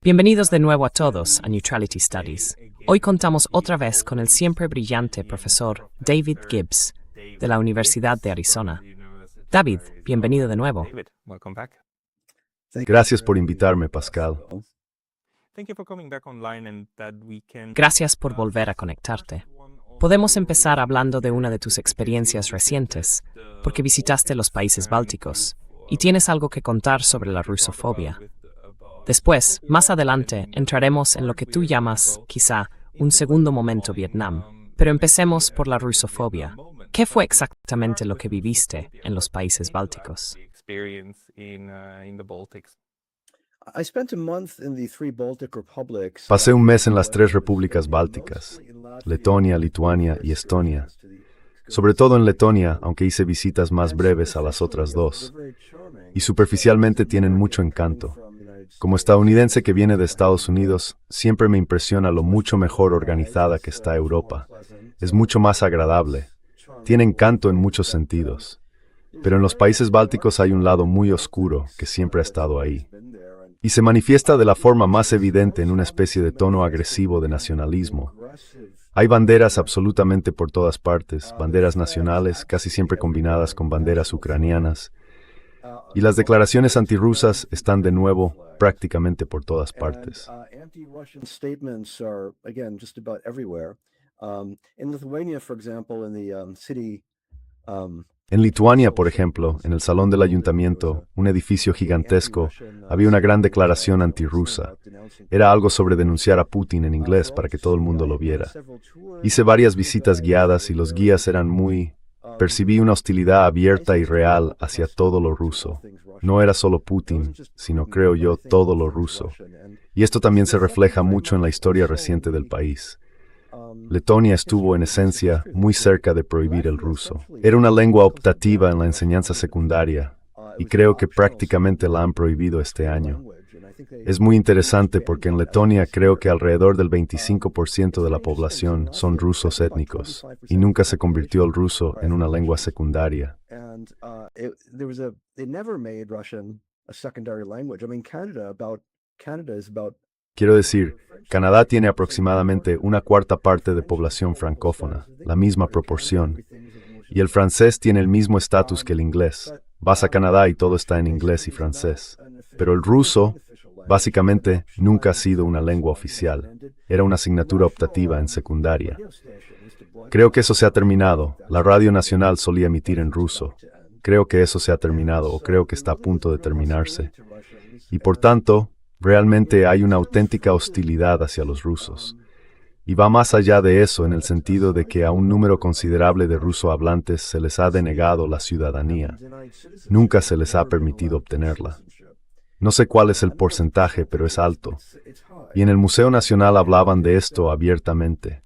Bienvenidos de nuevo a todos a Neutrality Studies. Hoy contamos otra vez con el siempre brillante profesor David Gibbs, de la Universidad de Arizona. David, bienvenido de nuevo. Gracias por invitarme, Pascal. Gracias por volver a conectarte. Podemos empezar hablando de una de tus experiencias recientes, porque visitaste los países bálticos y tienes algo que contar sobre la rusofobia. Después, más adelante, entraremos en lo que tú llamas, quizá, un segundo momento Vietnam. Pero empecemos por la rusofobia. ¿Qué fue exactamente lo que viviste en los países bálticos? Pasé un mes en las 3 repúblicas bálticas, Letonia, Lituania y Estonia. Sobre todo en Letonia, aunque hice visitas más breves a las otras 2. Y superficialmente tienen mucho encanto. Como estadounidense que viene de Estados Unidos, siempre me impresiona lo mucho mejor organizada que está Europa. Es mucho más agradable. Tiene encanto en muchos sentidos. Pero en los países bálticos hay un lado muy oscuro que siempre ha estado ahí. Y se manifiesta de la forma más evidente en una especie de tono agresivo de nacionalismo. Hay banderas absolutamente por todas partes, banderas nacionales, casi siempre combinadas con banderas ucranianas. Y las declaraciones antirrusas están de nuevo prácticamente por todas partes. En Lituania, por ejemplo, en el salón del ayuntamiento, un edificio gigantesco, había una gran declaración antirrusa. Era algo sobre denunciar a Putin en inglés para que todo el mundo lo viera. Hice varias visitas guiadas y los guías eran Percibí una hostilidad abierta y real hacia todo lo ruso. No era solo Putin, sino, creo yo, todo lo ruso. Y esto también se refleja mucho en la historia reciente del país. Letonia estuvo, en esencia, muy cerca de prohibir el ruso. Era una lengua optativa en la enseñanza secundaria, y creo que prácticamente la han prohibido este año. Es muy interesante porque en Letonia creo que alrededor del 25% de la población son rusos étnicos, y nunca se convirtió el ruso en una lengua secundaria. Quiero decir, Canadá tiene aproximadamente 1/4 parte de población francófona, la misma proporción, y el francés tiene el mismo estatus que el inglés. Vas a Canadá y todo está en inglés y francés. Pero el ruso, básicamente, nunca ha sido una lengua oficial. Era una asignatura optativa en secundaria. Creo que eso se ha terminado. La Radio Nacional solía emitir en ruso. Creo que eso se ha terminado, o creo que está a punto de terminarse. Y por tanto, realmente hay una auténtica hostilidad hacia los rusos. Y va más allá de eso en el sentido de que a un número considerable de ruso-hablantes se les ha denegado la ciudadanía. Nunca se les ha permitido obtenerla. No sé cuál es el porcentaje, pero es alto. Y en el Museo Nacional hablaban de esto abiertamente.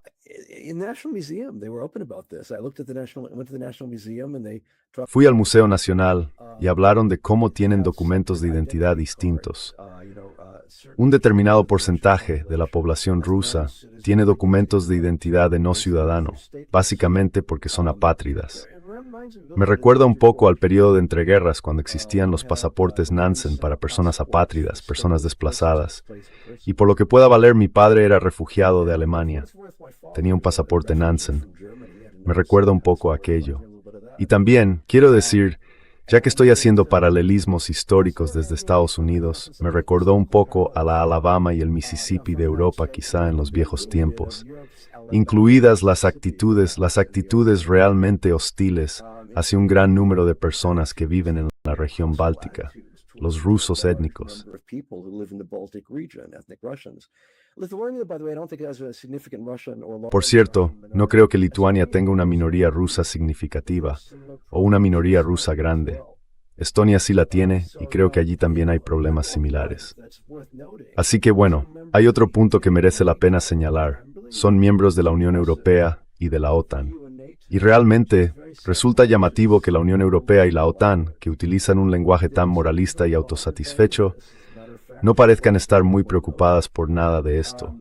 Fui al Museo Nacional y hablaron de cómo tienen documentos de identidad distintos. Un determinado porcentaje de la población rusa tiene documentos de identidad de no ciudadano, básicamente porque son apátridas. Me recuerda un poco al periodo de entreguerras cuando existían los pasaportes Nansen para personas apátridas, personas desplazadas. Y por lo que pueda valer, mi padre era refugiado de Alemania. Tenía un pasaporte Nansen. Me recuerda un poco a aquello. Y también, quiero decir, ya que estoy haciendo paralelismos históricos desde Estados Unidos, me recordó un poco a la Alabama y el Mississippi de Europa quizá en los viejos tiempos, incluidas las actitudes realmente hostiles hacia un gran número de personas que viven en la región báltica, los rusos étnicos. Por cierto, no creo que Lituania tenga una minoría rusa significativa o una minoría rusa grande. Estonia sí la tiene y creo que allí también hay problemas similares. Así que bueno, hay otro punto que merece la pena señalar. Son miembros de la Unión Europea y de la OTAN. Y realmente resulta llamativo que la Unión Europea y la OTAN, que utilizan un lenguaje tan moralista y autosatisfecho, no parezcan estar muy preocupadas por nada de esto.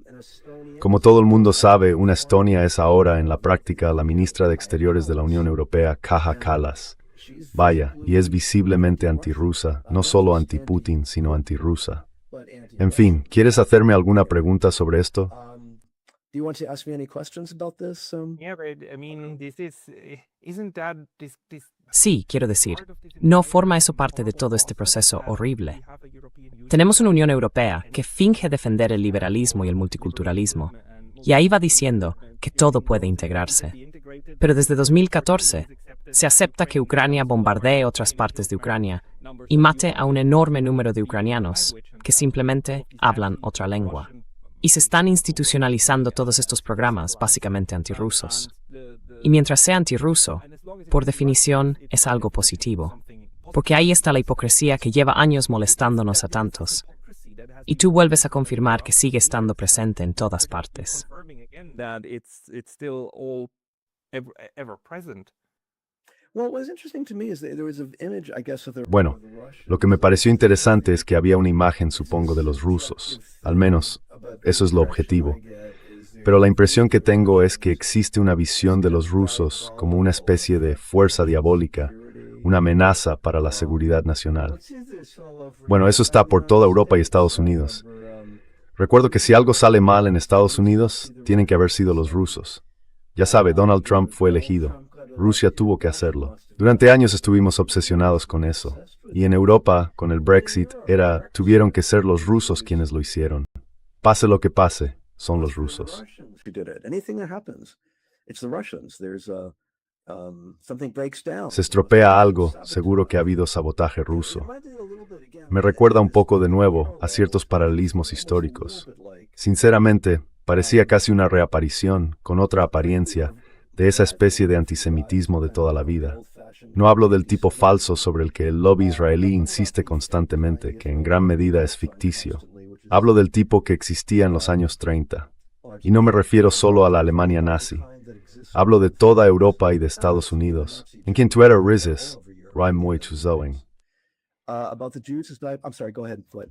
Como todo el mundo sabe, una Estonia es ahora, en la práctica, la ministra de Exteriores de la Unión Europea, Kaja Kallas. Vaya, y es visiblemente antirrusa, no solo anti-Putin, sino antirrusa. En fin, ¿quieres hacerme alguna pregunta sobre esto? Do you want to ask me any questions about this? Yeah, but I mean, isn't that this Sí, quiero decir, ¿no forma eso parte de todo este proceso horrible? Tenemos una Unión Europea que finge defender el liberalismo y el multiculturalismo, y ahí va diciendo que todo puede integrarse. Pero desde 2014 se acepta que Ucrania bombardee otras partes de Ucrania y mate a un enorme número de ucranianos que simplemente hablan otra lengua. Y se están institucionalizando todos estos programas básicamente antirrusos. Y mientras sea antirruso, por definición es algo positivo. Porque ahí está la hipocresía que lleva años molestándonos a tantos. Y tú vuelves a confirmar que sigue estando presente en todas partes. that it's still all ever present? Well, what's interesting to me is that there was an image, I guess, of the Bueno, lo que me pareció interesante es que había una imagen, supongo, de los rusos. Al menos, eso es lo objetivo. Pero la impresión que tengo es que existe una visión de los rusos como una especie de fuerza diabólica, una amenaza para la seguridad nacional. Bueno, eso está por toda Europa y Estados Unidos. Recuerdo que si algo sale mal en Estados Unidos, tienen que haber sido los rusos. Ya sabe, Donald Trump fue elegido. Rusia tuvo que hacerlo. Durante años estuvimos obsesionados con eso. Y en Europa, con el Brexit, tuvieron que ser los rusos quienes lo hicieron. Pase lo que pase, son los rusos. who did it. Anything that happens, it's the Russians. Something breaks down. Se estropea algo, seguro que ha habido sabotaje ruso. Me recuerda un poco de nuevo a ciertos paralelismos históricos. Sinceramente, parecía casi una reaparición, con otra apariencia, de esa especie de antisemitismo de toda la vida. No hablo del tipo falso sobre el que el lobby israelí insiste constantemente, que en gran medida es ficticio. Hablo del tipo que existía en los años 30. Y no me refiero solo a la Alemania nazi. Hablo de toda Europa y de Estados Unidos, en quien tú eres rizes, Rai muy chuzoen. About the Jews, I'm sorry, go ahead, Floyd.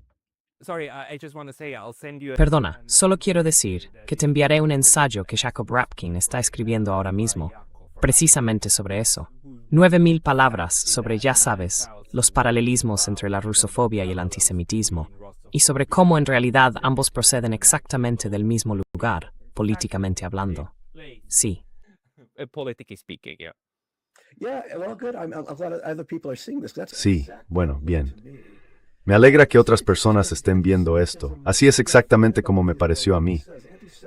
Sorry, I just want to say I'll send you. Perdona, solo quiero decir que te enviaré un ensayo que Jacob Rapkin está escribiendo ahora mismo, precisamente sobre eso. 9.000 palabras sobre, ya sabes, los paralelismos entre la rusofobia y el antisemitismo, y sobre cómo en realidad ambos proceden exactamente del mismo lugar, políticamente hablando. Sí. Politically speaking, yeah. Yeah, well, good. I'm glad other people are seeing this. That's Sí, bueno, bien. Me alegra que otras personas estén viendo esto. Así es exactamente como me pareció a mí.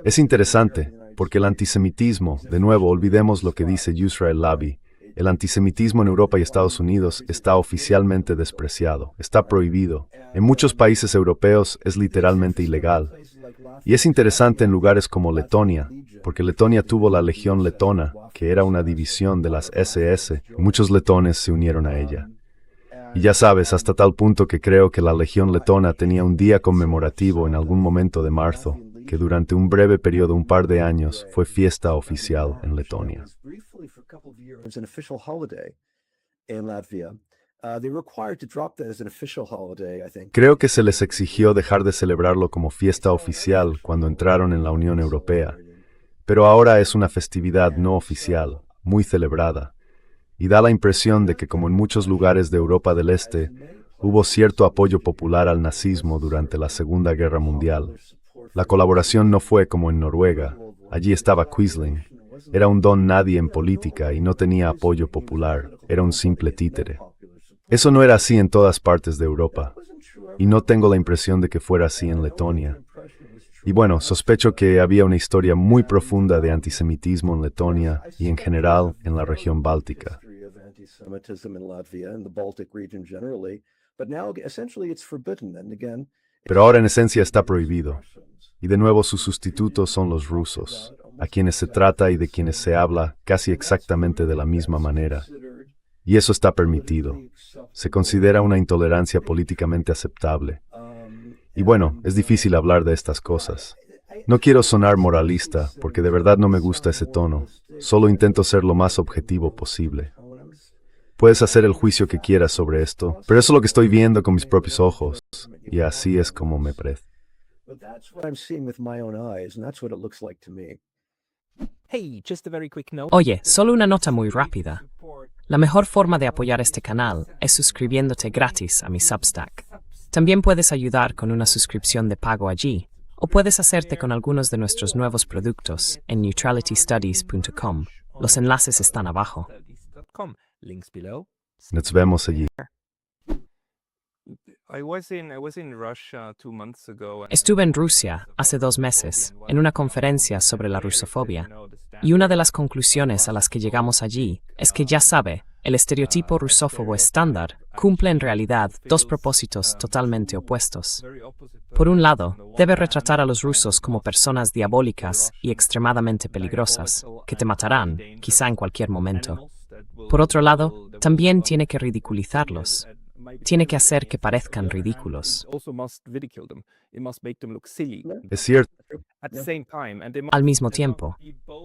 Es interesante, porque el antisemitismo, de nuevo, olvidemos lo que dice Yusrael Labi, el antisemitismo en Europa y Estados Unidos está oficialmente despreciado, está prohibido. En muchos países europeos es literalmente ilegal. Y es interesante en lugares como Letonia, porque Letonia tuvo la Legión Letona, que era una división de las SS, y muchos letones se unieron a ella. Y ya sabes, hasta tal punto que creo que la Legión Letona tenía un día conmemorativo en algún momento de marzo, que durante un breve periodo, un par de años, fue fiesta oficial en Letonia. briefly for a couple of years. It's an official holiday in Latvia. They were required to drop that as an official holiday, I think. Creo que se les exigió dejar de celebrarlo como fiesta oficial cuando entraron en la Unión Europea, pero ahora es una festividad no oficial, muy celebrada, y da la impresión de que, como en muchos lugares de Europa del Este, hubo cierto apoyo popular al nazismo durante la Segunda Guerra Mundial. La colaboración no fue como en Noruega. Allí estaba Quisling. Era un don nadie en política y no tenía apoyo popular. Era un simple títere. Eso no era así en todas partes de Europa. Y no tengo la impresión de que fuera así en Letonia. Y bueno, sospecho que había una historia muy profunda de antisemitismo en Letonia y en general en la región báltica. History of anti-Semitism in Latvia and the Baltic region generally, but now essentially it's forbidden. And again, Pero ahora en esencia está prohibido. Y de nuevo sus sustitutos son los rusos, a quienes se trata y de quienes se habla casi exactamente de la misma manera. Y eso está permitido. Se considera una intolerancia políticamente aceptable. Y bueno, es difícil hablar de estas cosas. No quiero sonar moralista, porque de verdad no me gusta ese tono. Solo intento ser lo más objetivo posible. Puedes hacer el juicio que quieras sobre esto, pero eso es lo que estoy viendo con mis propios ojos, y así es como me parece. but that's what I'm seeing with my own eyes, and that's what it looks like to me. Hey, just a very quick note. Oye, solo una nota muy rápida. La mejor forma de apoyar este canal es suscribiéndote gratis a mi Substack. También puedes ayudar con una suscripción de pago allí, o puedes hacerte con algunos de nuestros nuevos productos en neutralitystudies.com. Los enlaces están abajo. Links below. Nos vemos allí. I was in Russia 2 months ago. Estuve en Rusia hace 2 meses en una conferencia sobre la rusofobia, y una de las conclusiones a las que llegamos allí es que, ya sabe, el estereotipo rusófobo estándar cumple en realidad 2 propósitos totalmente opuestos. Por un lado, debe retratar a los rusos como personas diabólicas y extremadamente peligrosas, que te matarán, quizá en cualquier momento. Por otro lado, también tiene que ridiculizarlos. Tiene que hacer que parezcan ridículos. Es cierto. Al mismo tiempo.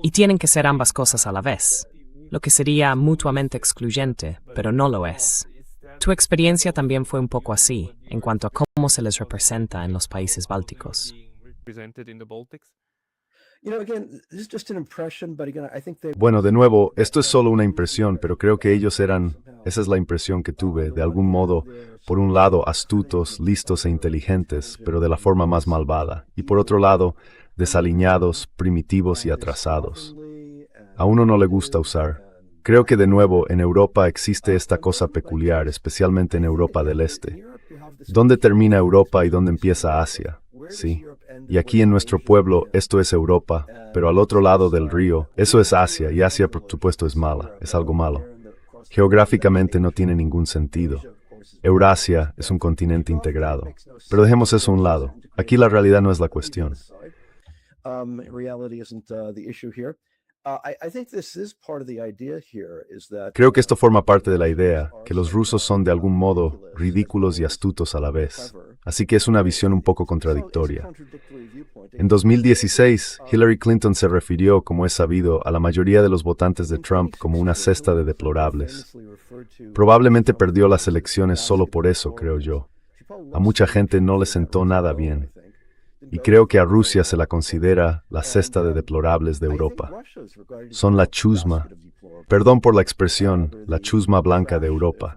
Y tienen que ser ambas cosas a la vez, lo que sería mutuamente excluyente, pero no lo es. Tu experiencia también fue un poco así, en cuanto a cómo se les representa en los países bálticos. Bueno, de nuevo, esto es solo una impresión, pero creo que ellos eran, esa es la impresión que tuve, de algún modo, por un lado, astutos, listos e inteligentes, pero de la forma más malvada, y por otro lado, desaliñados, primitivos y atrasados. A uno no le gusta usar. Creo que de nuevo, en Europa existe esta cosa peculiar, especialmente en Europa del Este. ¿Dónde termina Europa y dónde empieza Asia? Sí. Y aquí en nuestro pueblo, esto es Europa, pero al otro lado del río, eso es Asia, y Asia, por supuesto, es mala, es algo malo. Geográficamente no tiene ningún sentido. Eurasia es un continente integrado. Pero dejemos eso a un lado. Aquí la realidad no es la cuestión. Creo que esto forma parte de la idea, que los rusos son de algún modo ridículos y astutos a la vez. Así que es una visión un poco contradictoria. En 2016, Hillary Clinton se refirió, como es sabido, a la mayoría de los votantes de Trump como una cesta de deplorables. Probablemente perdió las elecciones solo por eso, creo yo. A mucha gente no le sentó nada bien. Y creo que a Rusia se la considera la cesta de deplorables de Europa. Son la chusma, perdón por la expresión, la chusma blanca de Europa.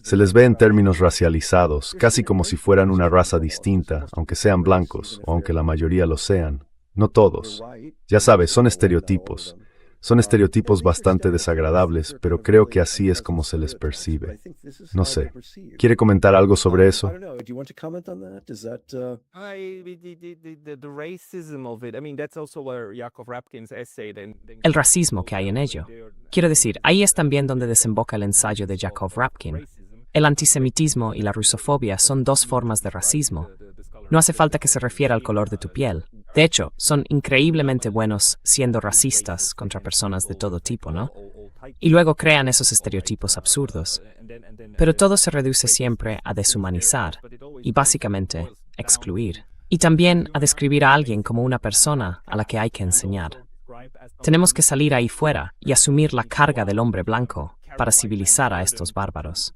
Se les ve en términos racializados, casi como si fueran una raza distinta, aunque sean blancos, o aunque la mayoría lo sean. No todos. Ya sabes, son estereotipos. Son estereotipos bastante desagradables, pero creo que así es como se les percibe. No sé. ¿Quiere comentar algo sobre eso? El racismo que hay en ello. Quiero decir, ahí es también donde desemboca el ensayo de Yakov Rapkin. El antisemitismo y la rusofobia son 2 formas de racismo. No hace falta que se refiera al color de tu piel. De hecho, son increíblemente buenos siendo racistas contra personas de todo tipo, ¿no? Y luego crean esos estereotipos absurdos. Pero todo se reduce siempre a deshumanizar y básicamente excluir. Y también a describir a alguien como una persona a la que hay que enseñar. Tenemos que salir ahí fuera y asumir la carga del hombre blanco para civilizar a estos bárbaros.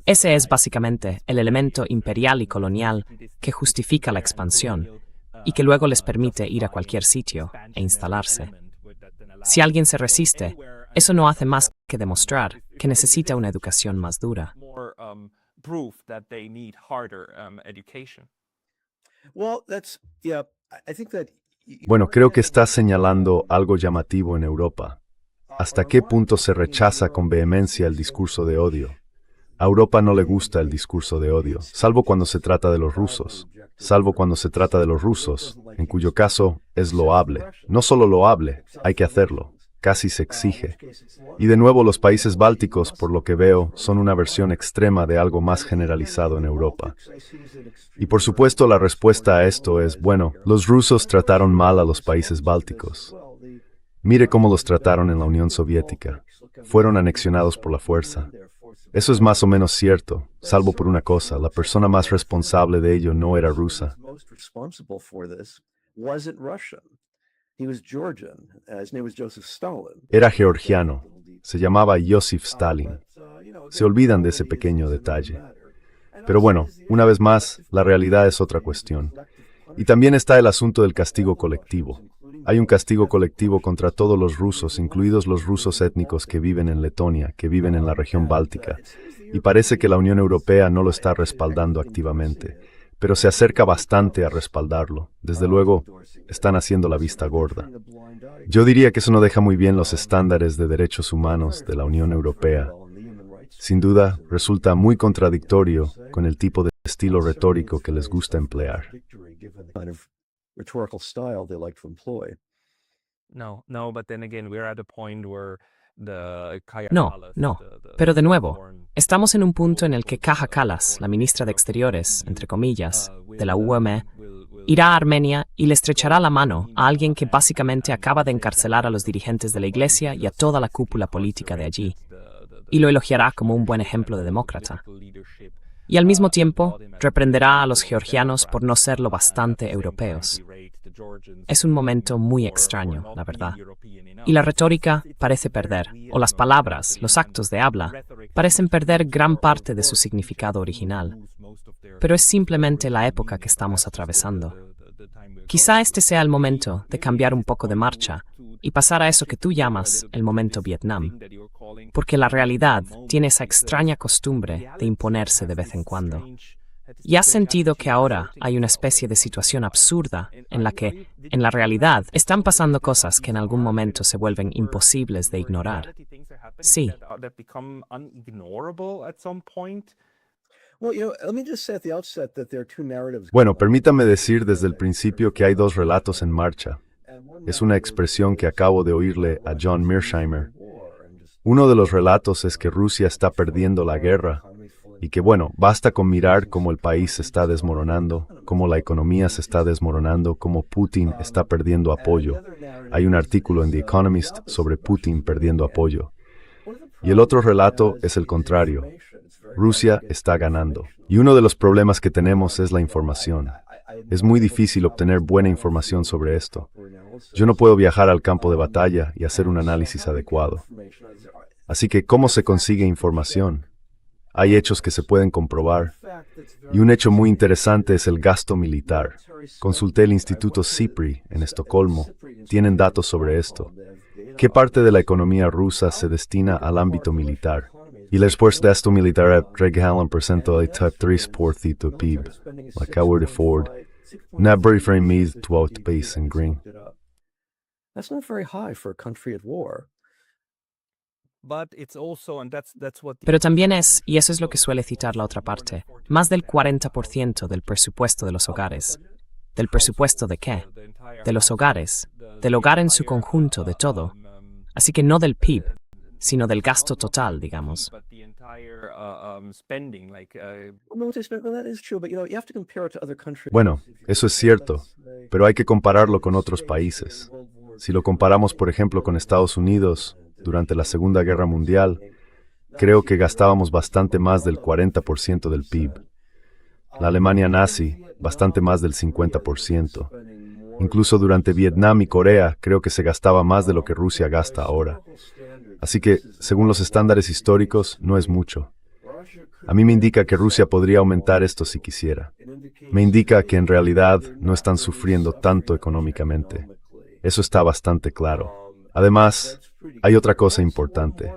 Ese es básicamente el elemento imperial y colonial que justifica la expansión y que luego les permite ir a cualquier sitio e instalarse. Si alguien se resiste, eso no hace más que demostrar que necesita una educación más dura. Bueno, creo que estás señalando algo llamativo en Europa. ¿Hasta qué punto se rechaza con vehemencia el discurso de odio? A Europa no le gusta el discurso de odio, salvo cuando se trata de los rusos. En cuyo caso es loable. No solo loable, hay que hacerlo. Casi se exige. Y de nuevo los países bálticos, por lo que veo, son una versión extrema de algo más generalizado en Europa. Y por supuesto la respuesta a esto es, bueno, los rusos trataron mal a los países bálticos. Mire cómo los trataron en la Unión Soviética. Fueron anexionados por la fuerza. Eso es más o menos cierto, salvo por una cosa, la persona más responsable de ello no era rusa. Era georgiano, se llamaba Joseph Stalin. Se olvidan de ese pequeño detalle. Pero bueno, una vez más, la realidad es otra cuestión. Y también está el asunto del castigo colectivo. Hay un castigo colectivo contra todos los rusos, incluidos los rusos étnicos que viven en Letonia, que viven en la región báltica. y parece que la Unión Europea no lo está respaldando activamente, pero se acerca bastante a respaldarlo. Desde luego, están haciendo la vista gorda. Yo diría que eso no deja muy bien los estándares de derechos humanos de la Unión Europea. Sin duda, resulta muy contradictorio con el tipo de estilo retórico que les gusta emplear. Kind of rhetorical style they like to employ. No, no, but then again, we're at a point where No, no. Pero de nuevo, estamos en un punto en el que Kaja Kallas, la ministra de Exteriores, entre comillas, de la UEM, irá a Armenia y le estrechará la mano a alguien que básicamente acaba de encarcelar a los dirigentes de la Iglesia y a toda la cúpula política de allí, y lo elogiará como un buen ejemplo de demócrata. Y al mismo tiempo, reprenderá a los georgianos por no ser lo bastante europeos. Es un momento muy extraño, la verdad. Y la retórica parece perder, o las palabras, los actos de habla, parecen perder gran parte de su significado original. Pero es simplemente la época que estamos atravesando. Quizá este sea el momento de cambiar un poco de marcha y pasar a eso que tú llamas el momento Vietnam, porque la realidad tiene esa extraña costumbre de imponerse de vez en cuando. ¿Y has sentido que ahora hay una especie de situación absurda en la que, en la realidad, están pasando cosas que en algún momento se vuelven imposibles de ignorar? Sí. Bueno, permítame decir desde el principio que hay dos relatos en marcha. Es una expresión que acabo de oírle a John Mearsheimer. Uno de los relatos es que Rusia está perdiendo la guerra y que, bueno, basta con mirar cómo el país se está desmoronando, cómo la economía se está desmoronando, cómo Putin está perdiendo apoyo. Hay un artículo en The Economist sobre Putin perdiendo apoyo. Y el otro relato es el contrario. Rusia está ganando. Y uno de los problemas que tenemos es la información. Es muy difícil obtener buena información sobre esto. Yo no puedo viajar al campo de batalla y hacer un análisis adecuado. Así que, ¿cómo se consigue información? Hay hechos que se pueden comprobar. Y un hecho muy interesante es el gasto militar. Consulté el Instituto SIPRI en Estocolmo. Tienen datos sobre esto. ¿Qué parte de la economía rusa se destina al ámbito militar? Y el esfuerzo de gasto militar regalan presentó el top 3% del PIB. La acabo de Ford. Una very mid to outpace en green. That's not very high for a country at war. Pero también es, y eso es lo que suele citar la otra parte, más del 40% del presupuesto de los hogares. ¿Del presupuesto de qué? De los hogares, del hogar en su conjunto, de todo. Así que no del PIB, sino del gasto total, digamos. Bueno, eso es cierto, pero hay que compararlo con otros países. Si lo comparamos, por ejemplo, con Estados Unidos, durante la Segunda Guerra Mundial, creo que gastábamos bastante más del 40% del PIB. La Alemania nazi, bastante más del 50%. Incluso durante Vietnam y Corea, creo que se gastaba más de lo que Rusia gasta ahora. Así que, según los estándares históricos, no es mucho. A mí me indica que Rusia podría aumentar esto si quisiera. Me indica que en realidad no están sufriendo tanto económicamente. Eso está bastante claro. Además, hay otra cosa importante.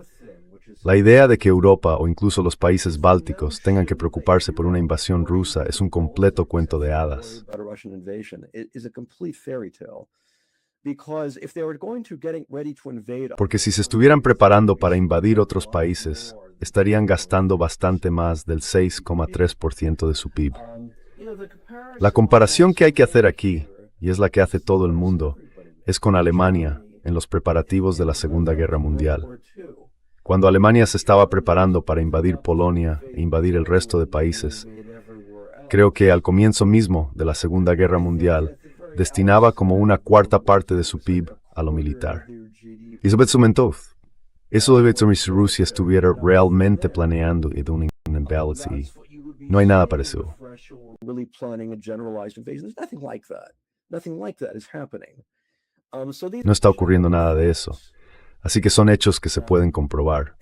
La idea de que Europa o incluso los países bálticos tengan que preocuparse por una invasión rusa es un completo cuento de hadas. Porque si se estuvieran preparando para invadir otros países, estarían gastando bastante más del 6,3% de su PIB. La comparación que hay que hacer aquí, y es la que hace todo el mundo, es con Alemania en los preparativos de la Segunda Guerra Mundial. Cuando Alemania se estaba preparando para invadir Polonia e invadir el resto de países, creo que al comienzo mismo de la Segunda Guerra Mundial, destinaba como una cuarta parte de su PIB a lo militar. Y eso aumentó. Eso debe ser si Rusia estuviera realmente planeando y de un imbalance. No hay nada parecido. No está ocurriendo nada de eso. Así que son hechos que se pueden comprobar.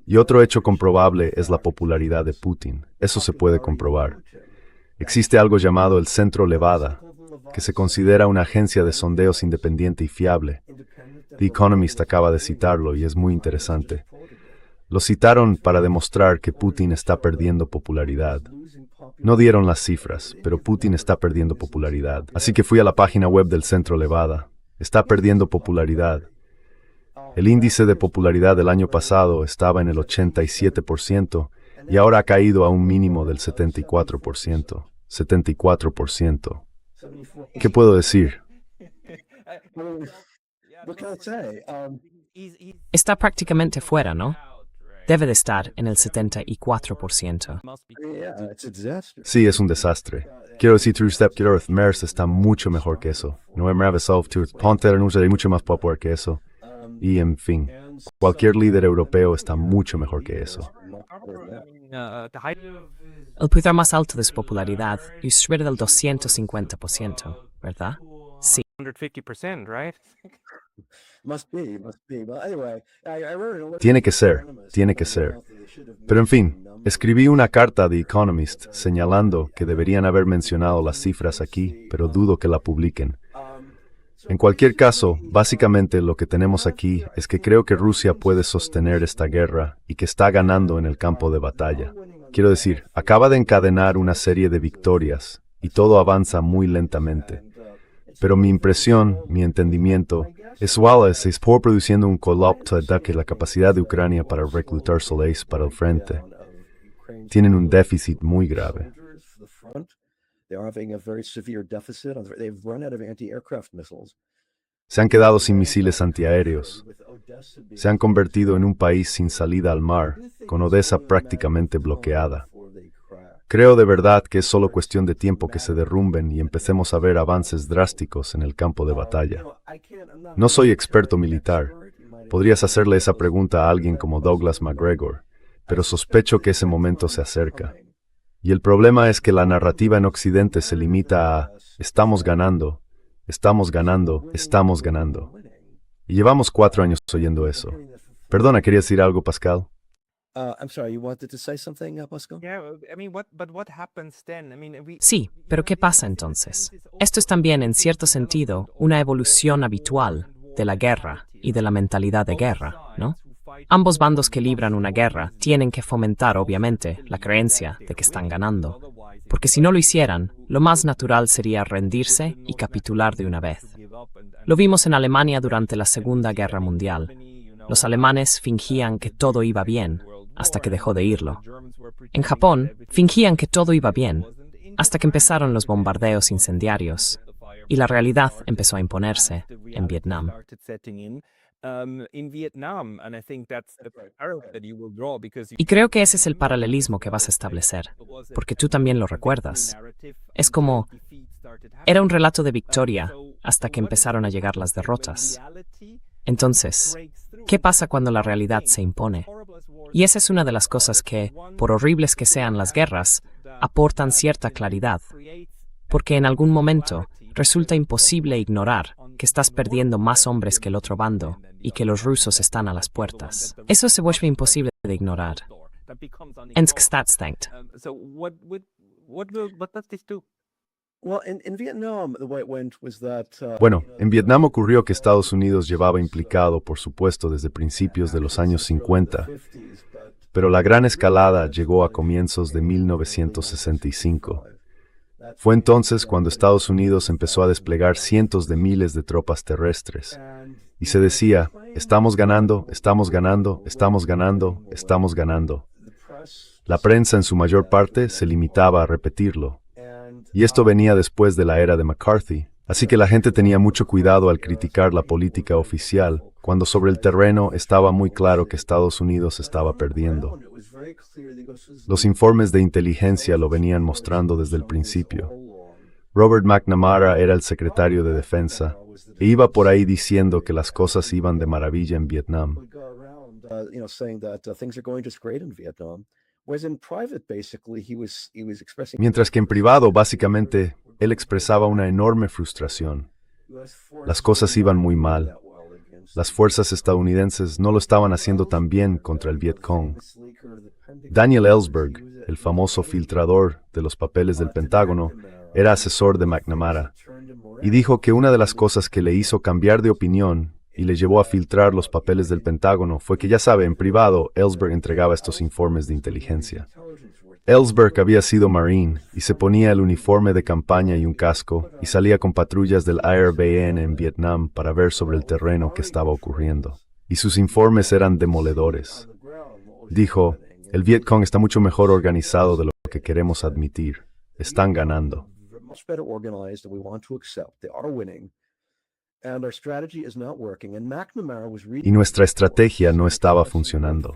Y otro hecho comprobable es la popularidad de Putin. Eso se puede comprobar. Existe algo llamado el Centro Levada, que se considera una agencia de sondeos independiente y fiable. The Economist acaba de citarlo y es muy interesante. Lo citaron para demostrar que Putin está perdiendo popularidad. No dieron las cifras, pero Putin está perdiendo popularidad. Así que fui a la página web del Centro Levada. Está perdiendo popularidad. El índice de popularidad del año pasado estaba en el 87% y ahora ha caído a un mínimo del 74%. 74%. ¿Qué puedo decir? What can I say? Está prácticamente fuera, ¿no? Debe de estar en el 74%. Yeah, it's a disaster. Sí, es un desastre. Quiero decir, Mers está mucho mejor que eso. Ponte hay mucho más popular que eso. Y en fin, cualquier líder europeo está mucho mejor que eso. El punto más alto de su popularidad es subir del 250%, ¿verdad? Sí. 150%, right? Must be. But anyway, I wrote an Tiene que ser. Pero en fin, escribí una carta a The Economist señalando que deberían haber mencionado las cifras aquí, pero dudo que la publiquen. En cualquier caso, básicamente lo que tenemos aquí es que creo que Rusia puede sostener esta guerra y que está ganando en el campo de batalla. Quiero decir, acaba de encadenar una serie de victorias y todo avanza muy lentamente. Pero mi impresión, mi entendimiento, es que se está produciendo un colapso de la capacidad de Ucrania para reclutar soldados para el frente. Tienen un déficit muy grave. They're having a very severe deficit. They've run out of anti-aircraft missiles. Se han quedado sin misiles antiaéreos. Se han convertido en un país sin salida al mar, con Odessa prácticamente bloqueada. Creo de verdad que es solo cuestión de tiempo que se derrumben y empecemos a ver avances drásticos en el campo de batalla. No soy experto militar. Podrías hacerle esa pregunta a alguien como Douglas MacGregor, pero sospecho que ese momento se acerca. Y el problema es que la narrativa en Occidente se limita a estamos ganando, estamos ganando, estamos ganando. Y llevamos 4 años oyendo eso. Perdona, ¿querías decir algo, Pascal? I'm sorry, you wanted to say something, Pascal? Yeah, I mean, what happens then? I mean, Sí, pero ¿qué pasa entonces? Esto es también, en cierto sentido, una evolución habitual de la guerra y de la mentalidad de guerra, ¿no? Ambos bandos que libran una guerra tienen que fomentar, obviamente, la creencia de que están ganando, porque si no lo hicieran, lo más natural sería rendirse y capitular de una vez. Lo vimos en Alemania durante la Segunda Guerra Mundial. Los alemanes fingían que todo iba bien, hasta que dejó de irlo. En Japón, fingían que todo iba bien, hasta que empezaron los bombardeos incendiarios, y la realidad empezó a imponerse en Vietnam. Y creo que ese es el paralelismo que vas a establecer, porque tú también lo recuerdas. Es como, era un relato de victoria hasta que empezaron a llegar las derrotas. Entonces, ¿qué pasa cuando la realidad se impone? Y esa es una de las cosas que, por horribles que sean las guerras, aportan cierta claridad, porque en algún momento resulta imposible ignorar que estás perdiendo más hombres que el otro bando y que los rusos están a las puertas. Eso se vuelve imposible de ignorar. So what does this do? Well, in Vietnam, the way it went was that Bueno, en Vietnam ocurrió que Estados Unidos llevaba implicado, por supuesto, desde principios de los años 50, pero la gran escalada llegó a comienzos de 1965. Fue entonces cuando Estados Unidos empezó a desplegar cientos de miles de tropas terrestres. Y se decía, estamos ganando, estamos ganando, estamos ganando, estamos ganando. La prensa en su mayor parte se limitaba a repetirlo. Y esto venía después de la era de McCarthy. Así que la gente tenía mucho cuidado al criticar la política oficial, cuando sobre el terreno estaba muy claro que Estados Unidos estaba perdiendo. Los informes de inteligencia lo venían mostrando desde el principio. Robert McNamara era el secretario de Defensa e iba por ahí diciendo que las cosas iban de maravilla en Vietnam. Mientras que en privado, básicamente, él expresaba una enorme frustración. Las cosas iban muy mal. Las fuerzas estadounidenses no lo estaban haciendo tan bien contra el Vietcong. Daniel Ellsberg, el famoso filtrador de los papeles del Pentágono, era asesor de McNamara, y dijo que una de las cosas que le hizo cambiar de opinión y le llevó a filtrar los papeles del Pentágono fue que, ya sabe, en privado, Ellsberg entregaba estos informes de inteligencia. Ellsberg había sido Marine y se ponía el uniforme de campaña y un casco y salía con patrullas del IRBN en Vietnam para ver sobre el terreno qué estaba ocurriendo. Y sus informes eran demoledores. Dijo, el Vietcong está mucho mejor organizado de lo que queremos admitir. Están ganando. Much better organized than we want to accept. They are winning. And our strategy is not working. And McNamara was reading. Y nuestra estrategia no estaba funcionando.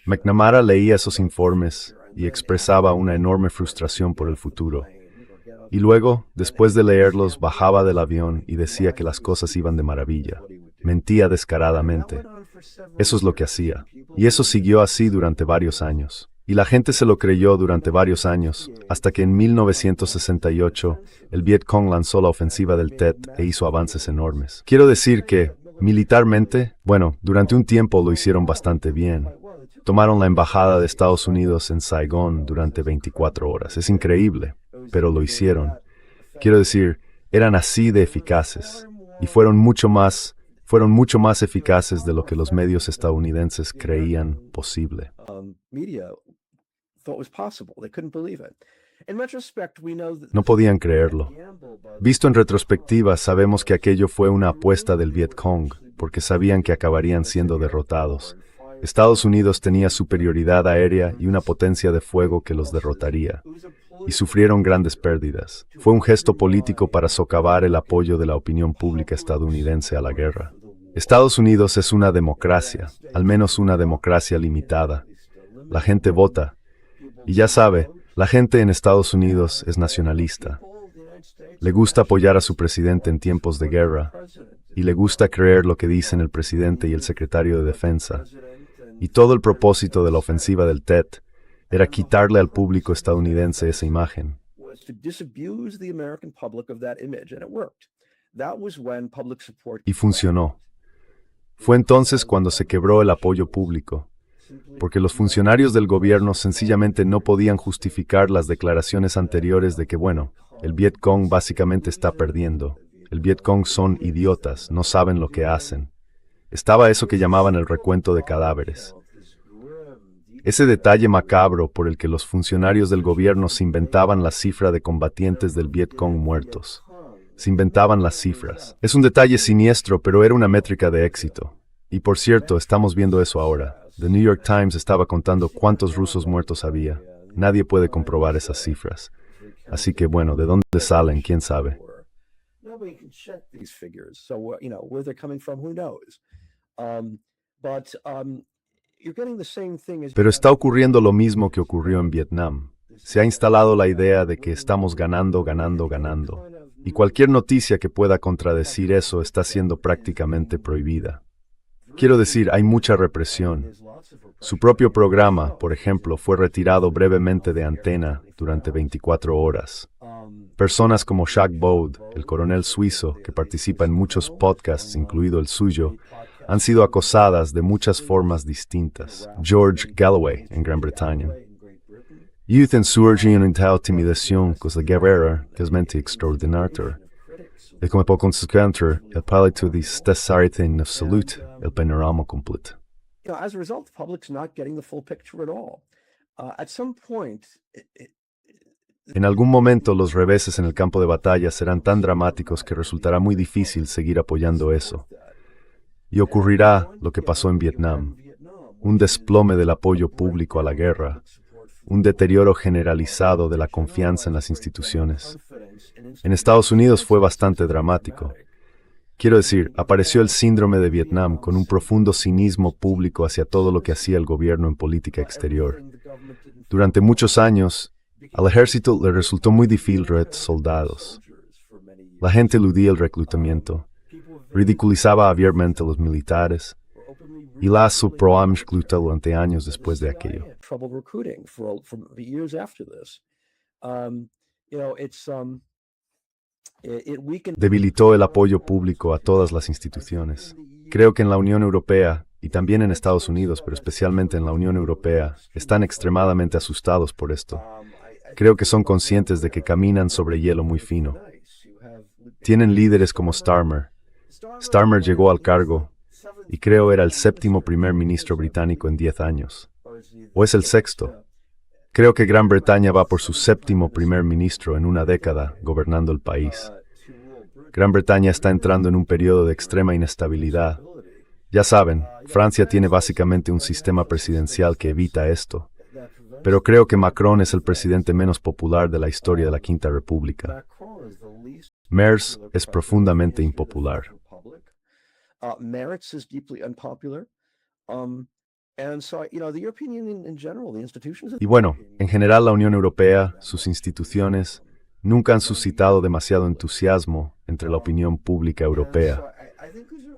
McNamara leía esos informes y expresaba una enorme frustración por el futuro. Y luego, después de leerlos, bajaba del avión y decía que las cosas iban de maravilla. Mentía descaradamente. Eso es lo que hacía. Y eso siguió así durante varios años. Y la gente se lo creyó durante varios años, hasta que en 1968 el Vietcong lanzó la ofensiva del Tet e hizo avances enormes. Quiero decir que, militarmente, bueno, durante un tiempo lo hicieron bastante bien. Tomaron la embajada de Estados Unidos en Saigón durante 24 horas. Es increíble, pero lo hicieron. Quiero decir, eran así de eficaces, y fueron mucho más eficaces de lo que los medios estadounidenses creían posible. Media thought was possible. They couldn't believe it. In retrospect, we know that No podían creerlo. Visto en retrospectiva, sabemos que aquello fue una apuesta del Vietcong, porque sabían que acabarían siendo derrotados. Estados Unidos tenía superioridad aérea y una potencia de fuego que los derrotaría, y sufrieron grandes pérdidas. Fue un gesto político para socavar el apoyo de la opinión pública estadounidense a la guerra. Estados Unidos es una democracia, al menos una democracia limitada. La gente vota. Y ya sabe, la gente en Estados Unidos es nacionalista. Le gusta apoyar a su presidente en tiempos de guerra, y le gusta creer lo que dicen el presidente y el secretario de Defensa. Y todo el propósito de la ofensiva del Tet era quitarle al público estadounidense esa imagen. was to disabuse the American public of that image, and it worked. That was when public support. Y funcionó. Fue entonces cuando se quebró el apoyo público, porque los funcionarios del gobierno sencillamente no podían justificar las declaraciones anteriores de que, bueno, el Vietcong básicamente está perdiendo. El Vietcong son idiotas, no saben lo que hacen. Estaba eso que llamaban el recuento de cadáveres. Ese detalle macabro por el que los funcionarios del gobierno se inventaban la cifra de combatientes del Vietcong muertos. Se inventaban las cifras. Es un detalle siniestro, pero era una métrica de éxito. Y por cierto, estamos viendo eso ahora. The New York Times estaba contando cuántos rusos muertos había. Nadie puede comprobar esas cifras. Así que bueno, ¿de dónde salen? ¿Quién sabe? Nobody can check these figures. So, where they're coming from, who knows? You're getting the same thing as. Pero está ocurriendo lo mismo que ocurrió en Vietnam. Se ha instalado la idea de que estamos ganando, ganando, ganando. Y cualquier noticia que pueda contradecir eso está siendo prácticamente prohibida. Quiero decir, hay mucha represión. Su propio programa, por ejemplo, fue retirado brevemente de antena durante 24 horas. Personas como Jacques Baud, el coronel suizo, que participa en muchos podcasts, incluido el suyo, han sido acosadas de muchas formas distintas. George Galloway, en Gran Bretaña. Youth insurgem en tal intimidación que la guerra que es mente extraordinaria. Y como por consecuente, el palito de desarrollo de salud, el panorama completo. As a result, the public's not getting the full picture at all. At some point, En algún momento los reveses en el campo de batalla serán tan dramáticos que resultará muy difícil seguir apoyando eso. Y ocurrirá lo que pasó en Vietnam, un desplome del apoyo público a la guerra, un deterioro generalizado de la confianza en las instituciones. En Estados Unidos fue bastante dramático. Quiero decir, apareció el síndrome de Vietnam con un profundo cinismo público hacia todo lo que hacía el gobierno en política exterior. Durante muchos años, al ejército le resultó muy difícil reclutar soldados. La gente eludía el reclutamiento, ridiculizaba abiertamente a los militares, y la subproamscluta durante años después de aquello. trouble recruiting for years after this. It weakened. Debilitó el apoyo público a todas las instituciones. Creo que en la Unión Europea, y también en Estados Unidos, pero especialmente en la Unión Europea, están extremadamente asustados por esto. Creo que son conscientes de que caminan sobre hielo muy fino. Tienen líderes como Starmer. Starmer llegó al cargo y creo era el séptimo primer ministro británico en 10 años. ¿O es el sexto? Creo que Gran Bretaña va por su séptimo primer ministro en una década gobernando el país. Gran Bretaña está entrando en un periodo de extrema inestabilidad. Ya saben, Francia tiene básicamente un sistema presidencial que evita esto. Pero creo que Macron es el presidente menos popular de la historia de la Quinta República. Merz es profundamente impopular. Merz is deeply unpopular. And so, the European Union in general, the institutions. Y bueno, en general la Unión Europea, sus instituciones, nunca han suscitado demasiado entusiasmo entre la opinión pública europea.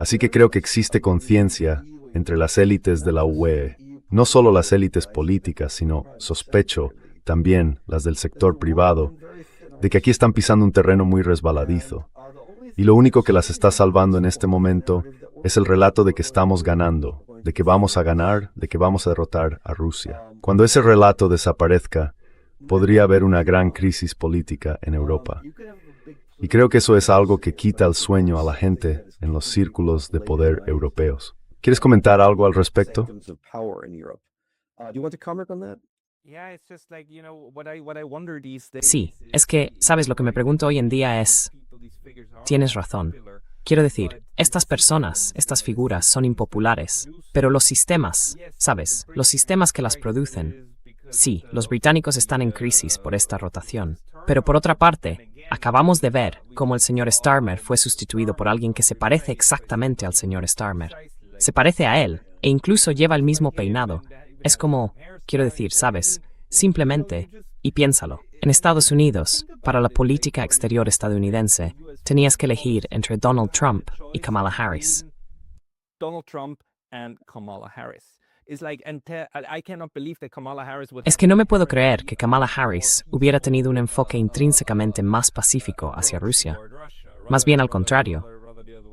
Así que creo que existe conciencia entre las élites de la UE, no solo las élites políticas, sino, sospecho, también las del sector privado, de que aquí están pisando un terreno muy resbaladizo. Y lo único que las está salvando en este momento es el relato de que estamos ganando, de que vamos a ganar, de que vamos a derrotar a Rusia. Cuando ese relato desaparezca, podría haber una gran crisis política en Europa. Y creo que eso es algo que quita el sueño a la gente en los círculos de poder europeos. ¿Quieres comentar algo al respecto? Sí, es que, ¿sabes? Lo que me pregunto hoy en día es, tienes razón. Quiero decir, estas personas, estas figuras son impopulares, pero los sistemas, ¿sabes? Los sistemas que las producen. Sí, los británicos están en crisis por esta rotación, pero por otra parte, acabamos de ver cómo el señor Starmer fue sustituido por alguien que se parece exactamente al señor Starmer. Se parece a él, e incluso lleva el mismo peinado. Es como, quiero decir, ¿sabes? Simplemente, y piénsalo, en Estados Unidos, para la política exterior estadounidense, tenías que elegir entre Donald Trump y Kamala Harris. Donald Trump and Kamala Harris. Es que no me puedo creer que Kamala Harris hubiera tenido un enfoque intrínsecamente más pacífico hacia Rusia. Más bien al contrario.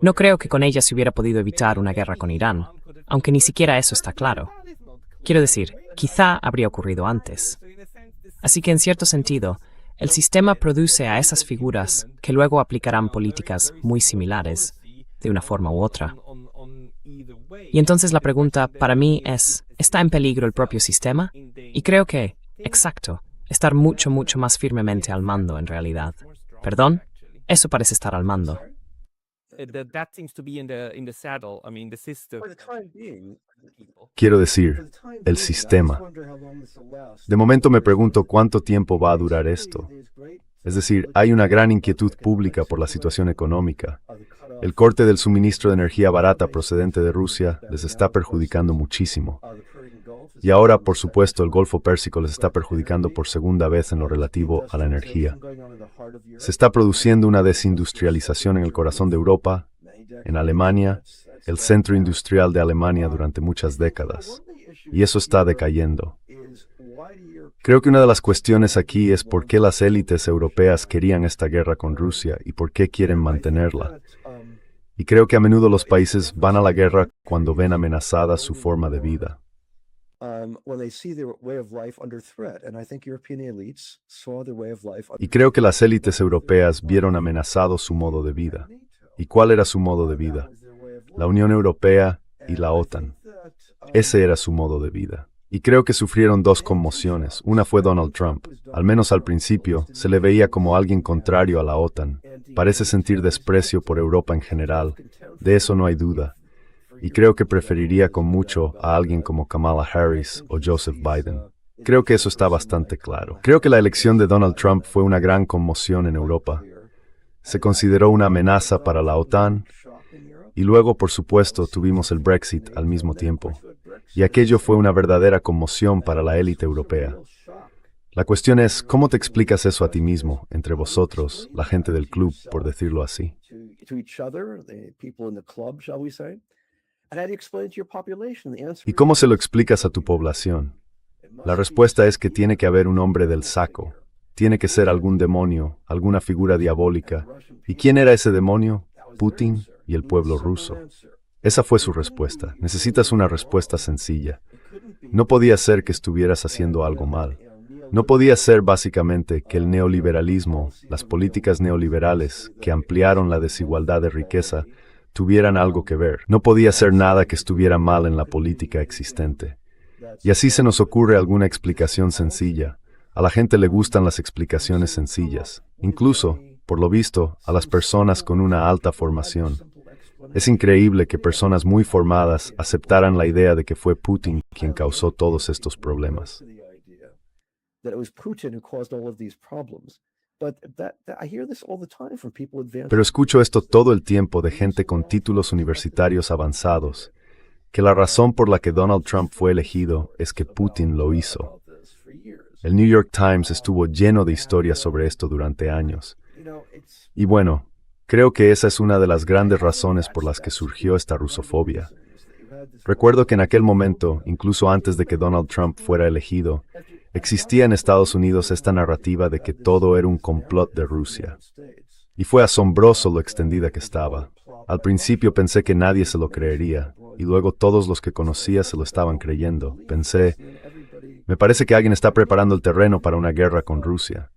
No creo que con ella se hubiera podido evitar una guerra con Irán, aunque ni siquiera eso está claro. Quiero decir, quizá habría ocurrido antes. Así que en cierto sentido, el sistema produce a esas figuras que luego aplicarán políticas muy similares, de una forma u otra. Y entonces la pregunta para mí es, ¿está en peligro el propio sistema? Y creo que, exacto, estar mucho más firmemente al mando en realidad. ¿Perdón? Eso parece estar al mando. Quiero decir, el sistema. De momento me pregunto cuánto tiempo va a durar esto. Es decir, hay una gran inquietud pública por la situación económica. El corte del suministro de energía barata procedente de Rusia les está perjudicando muchísimo. Y ahora, por supuesto, el Golfo Pérsico les está perjudicando por segunda vez en lo relativo a la energía. Se está produciendo una desindustrialización en el corazón de Europa, en Alemania, el centro industrial de Alemania durante muchas décadas. Y eso está decayendo. Creo que una de las cuestiones aquí es por qué las élites europeas querían esta guerra con Rusia y por qué quieren mantenerla. Y creo que a menudo los países van a la guerra cuando ven amenazada su forma de vida. Y creo que las élites europeas vieron amenazado su modo de vida. ¿Y cuál era su modo de vida? La Unión Europea y la OTAN. Ese era su modo de vida. Y creo que sufrieron dos conmociones. Una fue Donald Trump. Al menos al principio, se le veía como alguien contrario a la OTAN. Parece sentir desprecio por Europa en general. De eso no hay duda. Y creo que preferiría con mucho a alguien como Kamala Harris o Joseph Biden. Creo que eso está bastante claro. Creo que la elección de Donald Trump fue una gran conmoción en Europa. Se consideró una amenaza para la OTAN. Y luego, por supuesto, tuvimos el Brexit al mismo tiempo. Y aquello fue una verdadera conmoción para la élite europea. La cuestión es, ¿cómo te explicas eso a ti mismo, entre vosotros, la gente del club, por decirlo así? ¿Y cómo se lo explicas a tu población? La respuesta es que tiene que haber un hombre del saco. Tiene que ser algún demonio, alguna figura diabólica. ¿Y quién era ese demonio? Putin y el pueblo ruso. Esa fue su respuesta. Necesitas una respuesta sencilla. No podía ser que estuvieras haciendo algo mal. No podía ser básicamente que el neoliberalismo, las políticas neoliberales que ampliaron la desigualdad de riqueza, tuvieran algo que ver. No podía ser nada que estuviera mal en la política existente. Y así se nos ocurre alguna explicación sencilla. A la gente le gustan las explicaciones sencillas, incluso, por lo visto, a las personas con una alta formación. Es increíble que personas muy formadas aceptaran la idea de que fue Putin quien causó todos estos problemas. Pero escucho esto todo el tiempo de gente con títulos universitarios avanzados, que la razón por la que Donald Trump fue elegido es que Putin lo hizo. El New York Times estuvo lleno de historias sobre esto durante años. Y bueno, creo que esa es una de las grandes razones por las que surgió esta rusofobia. Recuerdo que en aquel momento, incluso antes de que Donald Trump fuera elegido, existía en Estados Unidos esta narrativa de que todo era un complot de Rusia. Y fue asombroso lo extendida que estaba. Al principio pensé que nadie se lo creería, y luego todos los que conocía se lo estaban creyendo. Pensé, me parece que alguien está preparando el terreno para una guerra con Rusia.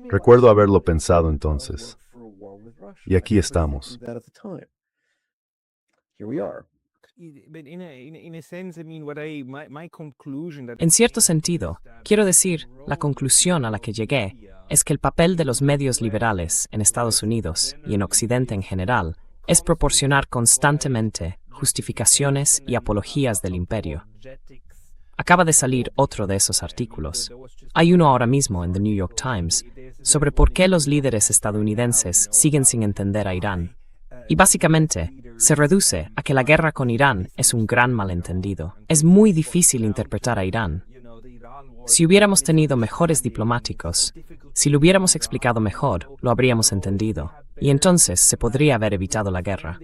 Recuerdo haberlo pensado entonces. Y aquí estamos. En cierto sentido, quiero decir, la conclusión a la que llegué es que el papel de los medios liberales en Estados Unidos y en Occidente en general es proporcionar constantemente justificaciones y apologías del imperio. Acaba de salir otro de esos artículos. Hay uno ahora mismo en The New York Times sobre por qué los líderes estadounidenses siguen sin entender a Irán. Y básicamente, se reduce a que la guerra con Irán es un gran malentendido. Es muy difícil interpretar a Irán. Si hubiéramos tenido mejores diplomáticos, si lo hubiéramos explicado mejor, lo habríamos entendido. Y entonces se podría haber evitado la guerra.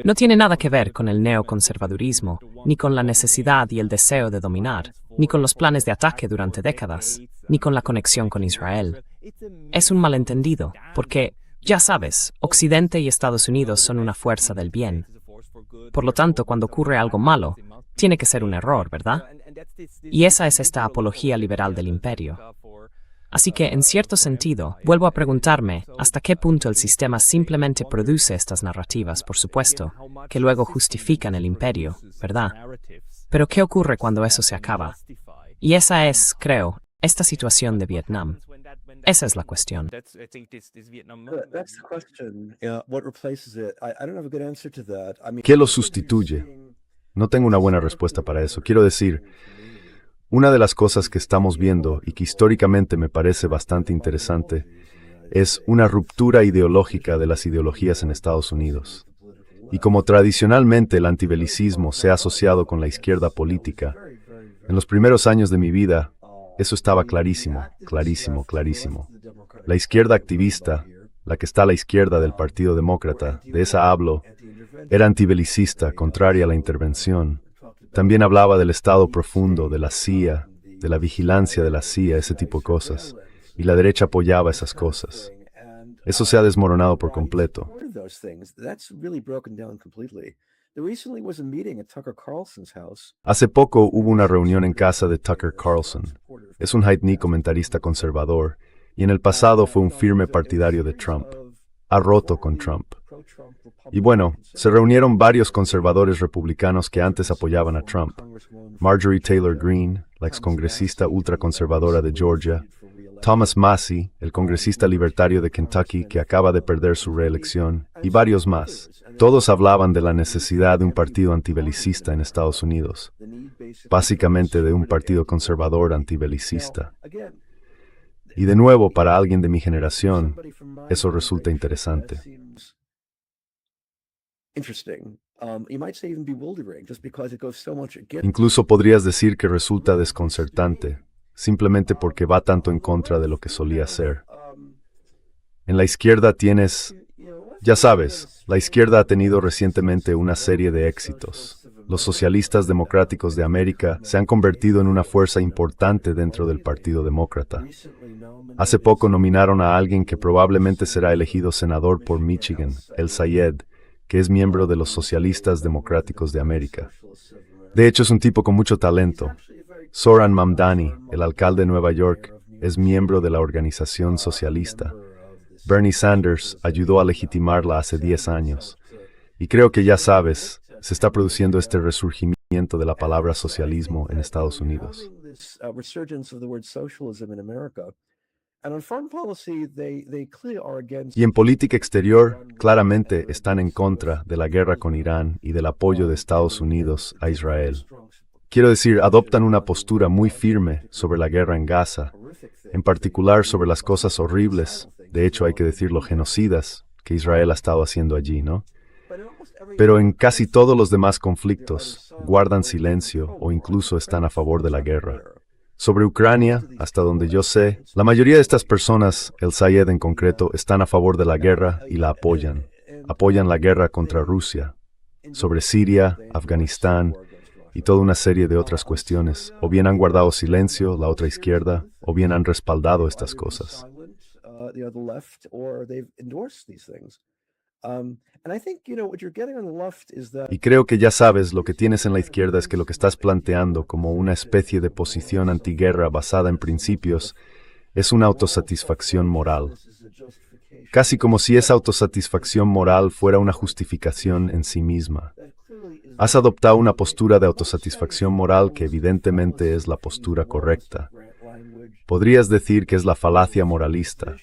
No tiene nada que ver con el neoconservadurismo, ni con la necesidad y el deseo de dominar, ni con los planes de ataque durante décadas, ni con la conexión con Israel. Es un malentendido, porque, ya sabes, Occidente y Estados Unidos son una fuerza del bien. Por lo tanto, cuando ocurre algo malo, tiene que ser un error, ¿verdad? Y esa es esta apología liberal del imperio. Así que, en cierto sentido, vuelvo a preguntarme hasta qué punto el sistema simplemente produce estas narrativas, por supuesto, que luego justifican el imperio, ¿verdad? Pero ¿qué ocurre cuando eso se acaba? Y esa es, creo, esta situación de Vietnam. Esa es la cuestión. ¿Qué lo sustituye? No tengo una buena respuesta para eso. Quiero decir, una de las cosas que estamos viendo y que históricamente me parece bastante interesante es una ruptura ideológica de las ideologías en Estados Unidos. Y como tradicionalmente el antibelicismo se ha asociado con la izquierda política, en los primeros años de mi vida, eso estaba clarísimo, clarísimo, clarísimo. La izquierda activista, la que está a la izquierda del Partido Demócrata, de esa hablo, era antibelicista, contraria a la intervención. También hablaba del Estado profundo, de la CIA, de la vigilancia de la CIA, ese tipo de cosas. Y la derecha apoyaba esas cosas. Eso se ha desmoronado por completo. Hace poco hubo una reunión en casa de Tucker Carlson. Es un haití comentarista conservador, y en el pasado fue un firme partidario de Trump. Ha roto con Trump. Y bueno, se reunieron varios conservadores republicanos que antes apoyaban a Trump. Marjorie Taylor Greene, la excongresista ultraconservadora de Georgia, Thomas Massie, el congresista libertario de Kentucky que acaba de perder su reelección, y varios más. Todos hablaban de la necesidad de un partido antibelicista en Estados Unidos, básicamente de un partido conservador antibelicista. Y de nuevo, para alguien de mi generación, eso resulta interesante. Incluso podrías decir que resulta desconcertante, simplemente porque va tanto en contra de lo que solía ser. En la izquierda tienes, ya sabes, la izquierda ha tenido recientemente una serie de éxitos. Los socialistas democráticos de América se han convertido en una fuerza importante dentro del Partido Demócrata. Hace poco nominaron a alguien que probablemente será elegido senador por Michigan, El Sayed, que es miembro de los Socialistas Democráticos de América. De hecho, es un tipo con mucho talento. Zohran Mamdani, el alcalde de Nueva York, es miembro de la organización socialista. Bernie Sanders ayudó a legitimarla hace 10 años. Y creo que ya sabes, se está produciendo este resurgimiento de la palabra socialismo en Estados Unidos. Y en política exterior, claramente están en contra de la guerra con Irán y del apoyo de Estados Unidos a Israel. Quiero decir, adoptan una postura muy firme sobre la guerra en Gaza, en particular sobre las cosas horribles, de hecho hay que decirlo, genocidas, que Israel ha estado haciendo allí, ¿no? Pero en casi todos los demás conflictos, guardan silencio o incluso están a favor de la guerra. Sobre Ucrania, hasta donde yo sé, la mayoría de estas personas, el Sayed en concreto, están a favor de la guerra y la apoyan. Apoyan la guerra contra Rusia. Sobre Siria, Afganistán y toda una serie de otras cuestiones, o bien han guardado silencio, la otra izquierda, o bien han respaldado estas cosas. Y creo que ya sabes, lo que tienes en la izquierda es que lo que estás planteando como una especie de posición antiguerra basada en principios es una autosatisfacción moral. Casi como si esa autosatisfacción moral fuera una justificación en sí misma. Has adoptado una postura de autosatisfacción moral que evidentemente es la postura correcta. Podrías decir que es la falacia moralista.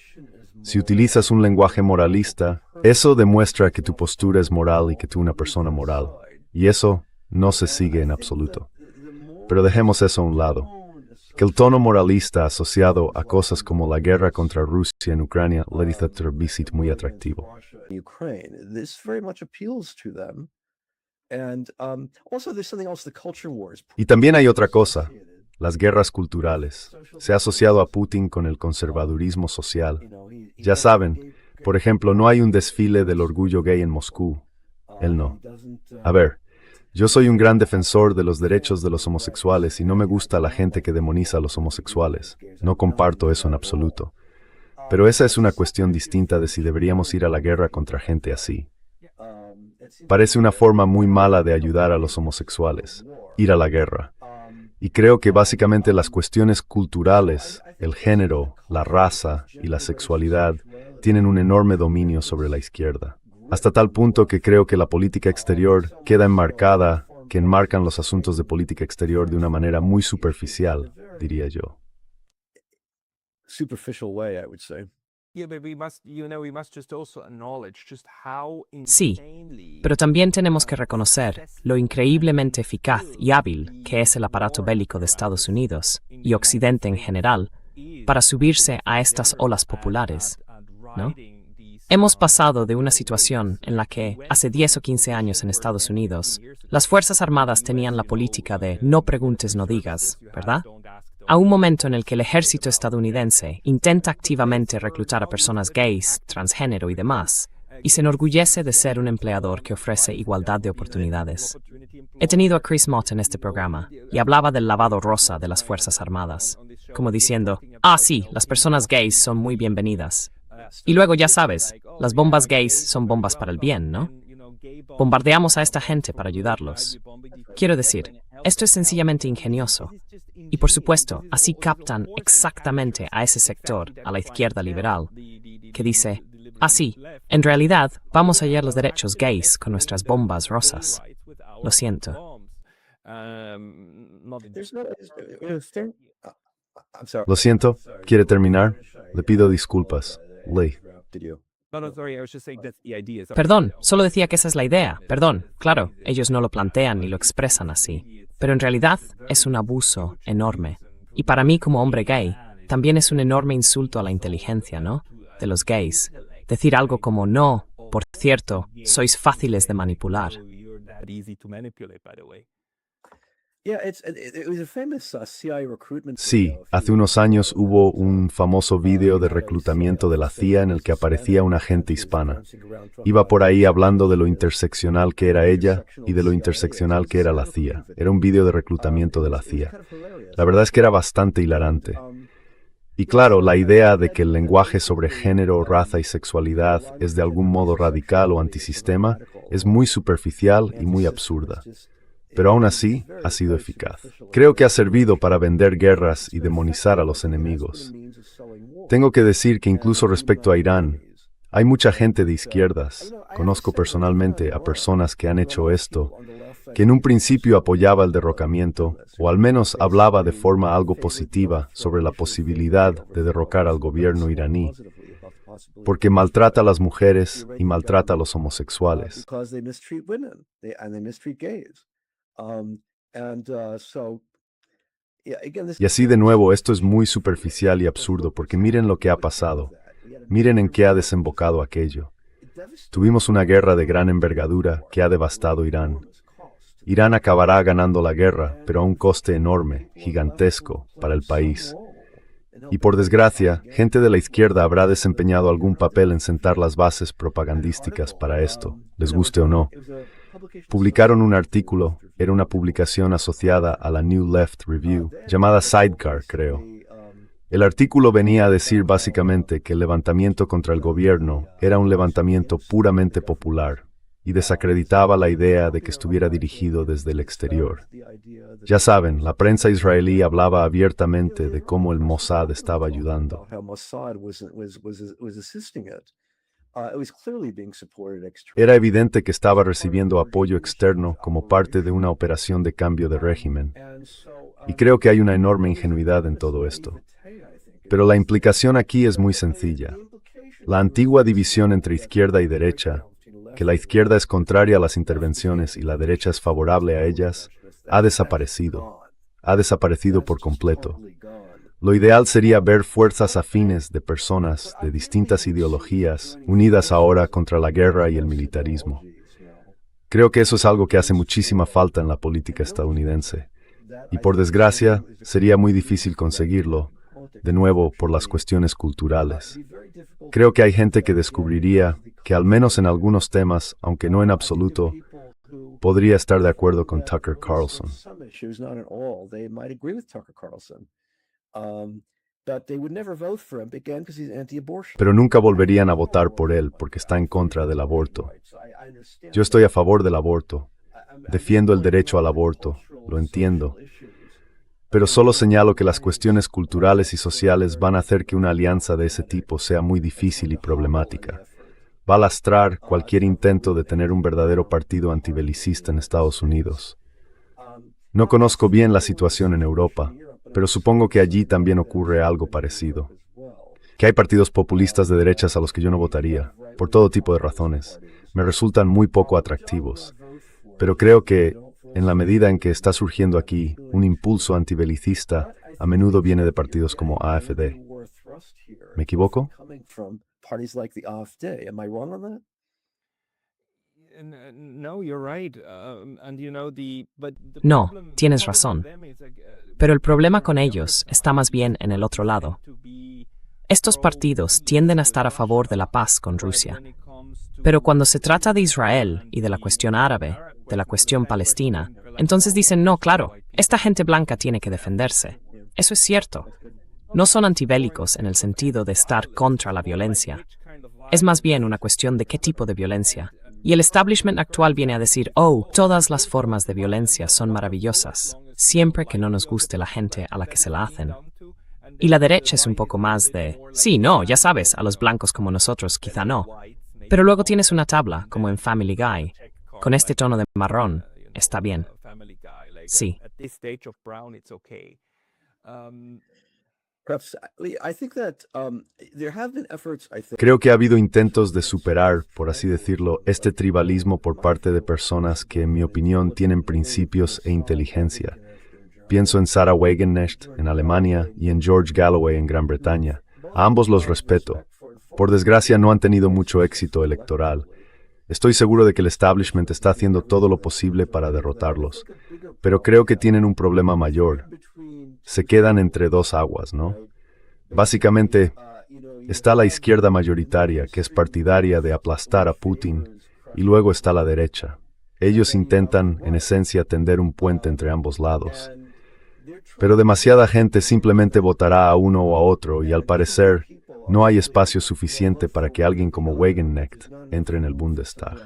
Si utilizas un lenguaje moralista, eso demuestra que tu postura es moral y que tú una persona moral. Y eso no se sigue en absoluto. Pero dejemos eso a un lado. Que el tono moralista asociado a cosas como la guerra contra Rusia en Ucrania le dice Trubisky muy atractivo. Y también hay otra cosa, las guerras culturales. Se ha asociado a Putin con el conservadurismo social. Ya saben, por ejemplo, no hay un desfile del orgullo gay en Moscú. Él no. A ver, yo soy un gran defensor de los derechos de los homosexuales y no me gusta la gente que demoniza a los homosexuales. No comparto eso en absoluto. Pero esa es una cuestión distinta de si deberíamos ir a la guerra contra gente así. Parece una forma muy mala de ayudar a los homosexuales, ir a la guerra. Y creo que básicamente las cuestiones culturales, el género, la raza y la sexualidad tienen un enorme dominio sobre la izquierda. Hasta tal punto que creo que la política exterior queda enmarcada, que enmarcan los asuntos de política exterior de una manera muy superficial, diría yo. Sí, pero también tenemos que reconocer lo increíblemente eficaz y hábil que es el aparato bélico de Estados Unidos y Occidente en general para subirse a estas olas populares, ¿no? Hemos pasado de una situación en la que, hace 10 o 15 años en Estados Unidos, las Fuerzas Armadas tenían la política de no preguntes, no digas, ¿verdad? A un momento en el que el ejército estadounidense intenta activamente reclutar a personas gays, transgénero y demás, y se enorgullece de ser un empleador que ofrece igualdad de oportunidades. He tenido a Chris Mott en este programa, y hablaba del lavado rosa de las Fuerzas Armadas, como diciendo, sí, las personas gays son muy bienvenidas. Y luego ya sabes, las bombas gays son bombas para el bien, ¿no? Bombardeamos a esta gente para ayudarlos. Quiero decir, esto es sencillamente ingenioso. Y por supuesto, así captan exactamente a ese sector, a la izquierda liberal, que dice, sí, en realidad vamos a hallar los derechos gays con nuestras bombas rosas. Lo siento. Lo siento, ¿quiere terminar? Le pido disculpas. Lee. Perdón, solo decía que esa es la idea. Perdón, claro, ellos no lo plantean ni lo expresan así. Pero en realidad es un abuso enorme. Y para mí como hombre gay, también es un enorme insulto a la inteligencia, ¿no? De los gays. Decir algo como, no, por cierto, sois fáciles de manipular. Sí, hace unos años hubo un famoso video de reclutamiento de la CIA en el que aparecía una agente hispana. Iba por ahí hablando de lo interseccional que era ella y de lo interseccional que era la CIA. Era un video de reclutamiento de la CIA. La verdad es que era bastante hilarante. Y claro, la idea de que el lenguaje sobre género, raza y sexualidad es de algún modo radical o antisistema es muy superficial y muy absurda. Pero aún así, ha sido eficaz. Creo que ha servido para vender guerras y demonizar a los enemigos. Tengo que decir que incluso respecto a Irán, hay mucha gente de izquierdas, conozco personalmente a personas que han hecho esto, que en un principio apoyaba el derrocamiento, o al menos hablaba de forma algo positiva sobre la posibilidad de derrocar al gobierno iraní, porque maltrata a las mujeres y maltrata a los homosexuales. Y así de nuevo, esto es muy superficial y absurdo, porque miren lo que ha pasado. Miren en qué ha desembocado aquello. Tuvimos una guerra de gran envergadura que ha devastado Irán. Irán acabará ganando la guerra, pero a un coste enorme, gigantesco, para el país. Y por desgracia, gente de la izquierda habrá desempeñado algún papel en sentar las bases propagandísticas para esto, les guste o no. Publicaron un artículo, era una publicación asociada a la New Left Review, llamada Sidecar, creo. El artículo venía a decir básicamente que el levantamiento contra el gobierno era un levantamiento puramente popular y desacreditaba la idea de que estuviera dirigido desde el exterior. Ya saben, la prensa israelí hablaba abiertamente de cómo el Mossad estaba ayudando. Era evidente que estaba recibiendo apoyo externo como parte de una operación de cambio de régimen. Y creo que hay una enorme ingenuidad en todo esto. Pero la implicación aquí es muy sencilla. La antigua división entre izquierda y derecha, que la izquierda es contraria a las intervenciones y la derecha es favorable a ellas, ha desaparecido. Ha desaparecido por completo. Lo ideal sería ver fuerzas afines de personas de distintas ideologías unidas ahora contra la guerra y el militarismo. Creo que eso es algo que hace muchísima falta en la política estadounidense. Y por desgracia, sería muy difícil conseguirlo, de nuevo por las cuestiones culturales. Creo que hay gente que descubriría que al menos en algunos temas, aunque no en absoluto, podría estar de acuerdo con Tucker Carlson. Pero nunca volverían a votar por él porque está en contra del aborto. Yo estoy a favor del aborto. Defiendo el derecho al aborto, lo entiendo. Pero solo señalo que las cuestiones culturales y sociales van a hacer que una alianza de ese tipo sea muy difícil y problemática. Va a lastrar cualquier intento de tener un verdadero partido antibelicista en Estados Unidos. No conozco bien la situación en Europa, pero supongo que allí también ocurre algo parecido. Que hay partidos populistas de derechas a los que yo no votaría, por todo tipo de razones. Me resultan muy poco atractivos. Pero creo que, en la medida en que está surgiendo aquí un impulso antibelicista, a menudo viene de partidos como AfD. ¿Me equivoco? No, tienes razón. Pero el problema con ellos está más bien en el otro lado. Estos partidos tienden a estar a favor de la paz con Rusia. Pero cuando se trata de Israel y de la cuestión árabe, de la cuestión palestina, entonces dicen, no, claro, esta gente blanca tiene que defenderse. Eso es cierto. No son antibélicos en el sentido de estar contra la violencia. Es más bien una cuestión de qué tipo de violencia. Y el establishment actual viene a decir, oh, todas las formas de violencia son maravillosas, siempre que no nos guste la gente a la que se la hacen. Y la derecha es un poco más de, sí, no, ya sabes, a los blancos como nosotros quizá no. Pero luego tienes una tabla, como en Family Guy, con este tono de marrón, está bien. Sí. Creo que ha habido intentos de superar, por así decirlo, este tribalismo por parte de personas que, en mi opinión, tienen principios e inteligencia. Pienso en Sarah Wagenknecht, en Alemania, y en George Galloway, en Gran Bretaña. A ambos los respeto. Por desgracia, no han tenido mucho éxito electoral. Estoy seguro de que el establishment está haciendo todo lo posible para derrotarlos. Pero creo que tienen un problema mayor. Se quedan entre dos aguas, ¿no? Básicamente, está la izquierda mayoritaria, que es partidaria de aplastar a Putin, y luego está la derecha. Ellos intentan, en esencia, tender un puente entre ambos lados. Pero demasiada gente simplemente votará a uno o a otro, y al parecer, no hay espacio suficiente para que alguien como Wagenknecht entre en el Bundestag.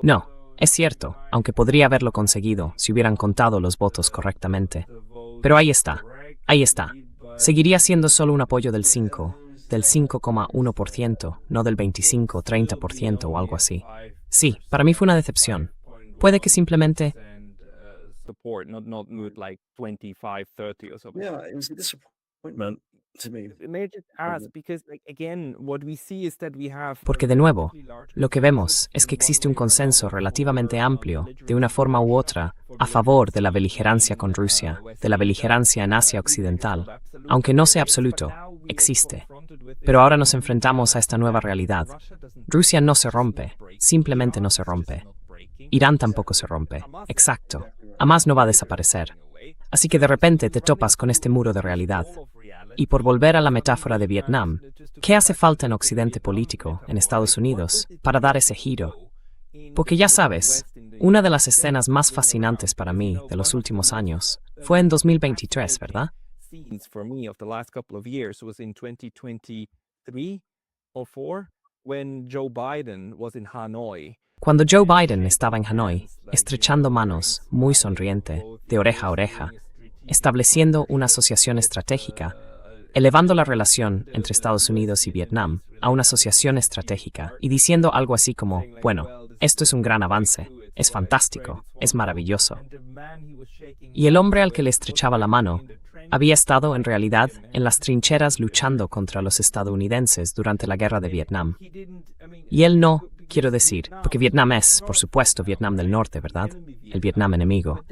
No, es cierto, aunque podría haberlo conseguido si hubieran contado los votos correctamente. Pero ahí está. Ahí está. Seguiría siendo solo un apoyo del 5,1%, no del 25, 30% o algo así. Sí, para mí fue una decepción. Puede que simplemente... Support, not like 25, 30 or something. Yeah, it was a disappointment to me. May I just ask, because like again, what we see is that we have Porque de nuevo, lo que vemos es que existe un consenso relativamente amplio, de una forma u otra, a favor de la beligerancia con Rusia, de la beligerancia en Asia Occidental. Aunque no sea absoluto, existe. Pero ahora nos enfrentamos a esta nueva realidad. Rusia no se rompe, simplemente no se rompe. Irán tampoco se rompe, exacto. Hamas no va a desaparecer. Así que de repente te topas con este muro de realidad. Y por volver a la metáfora de Vietnam, ¿qué hace falta en Occidente político, en Estados Unidos, para dar ese giro? Porque ya sabes, una de las escenas más fascinantes para mí de los últimos años fue en 2023, ¿verdad? For me of the last couple of years was in 2023 or 4 when Joe Biden was in Hanoi. Cuando Joe Biden estaba en Hanoi, estrechando manos, muy sonriente, de oreja a oreja, estableciendo una asociación estratégica, elevando la relación entre Estados Unidos y Vietnam a una asociación estratégica y diciendo algo así como, bueno, esto es un gran avance, es fantástico, es maravilloso. Y el hombre al que le estrechaba la mano había estado, en realidad, en las trincheras luchando contra los estadounidenses durante la guerra de Vietnam. Y él no, quiero decir, porque Vietnam es, por supuesto, Vietnam del Norte, ¿verdad? El Vietnam enemigo.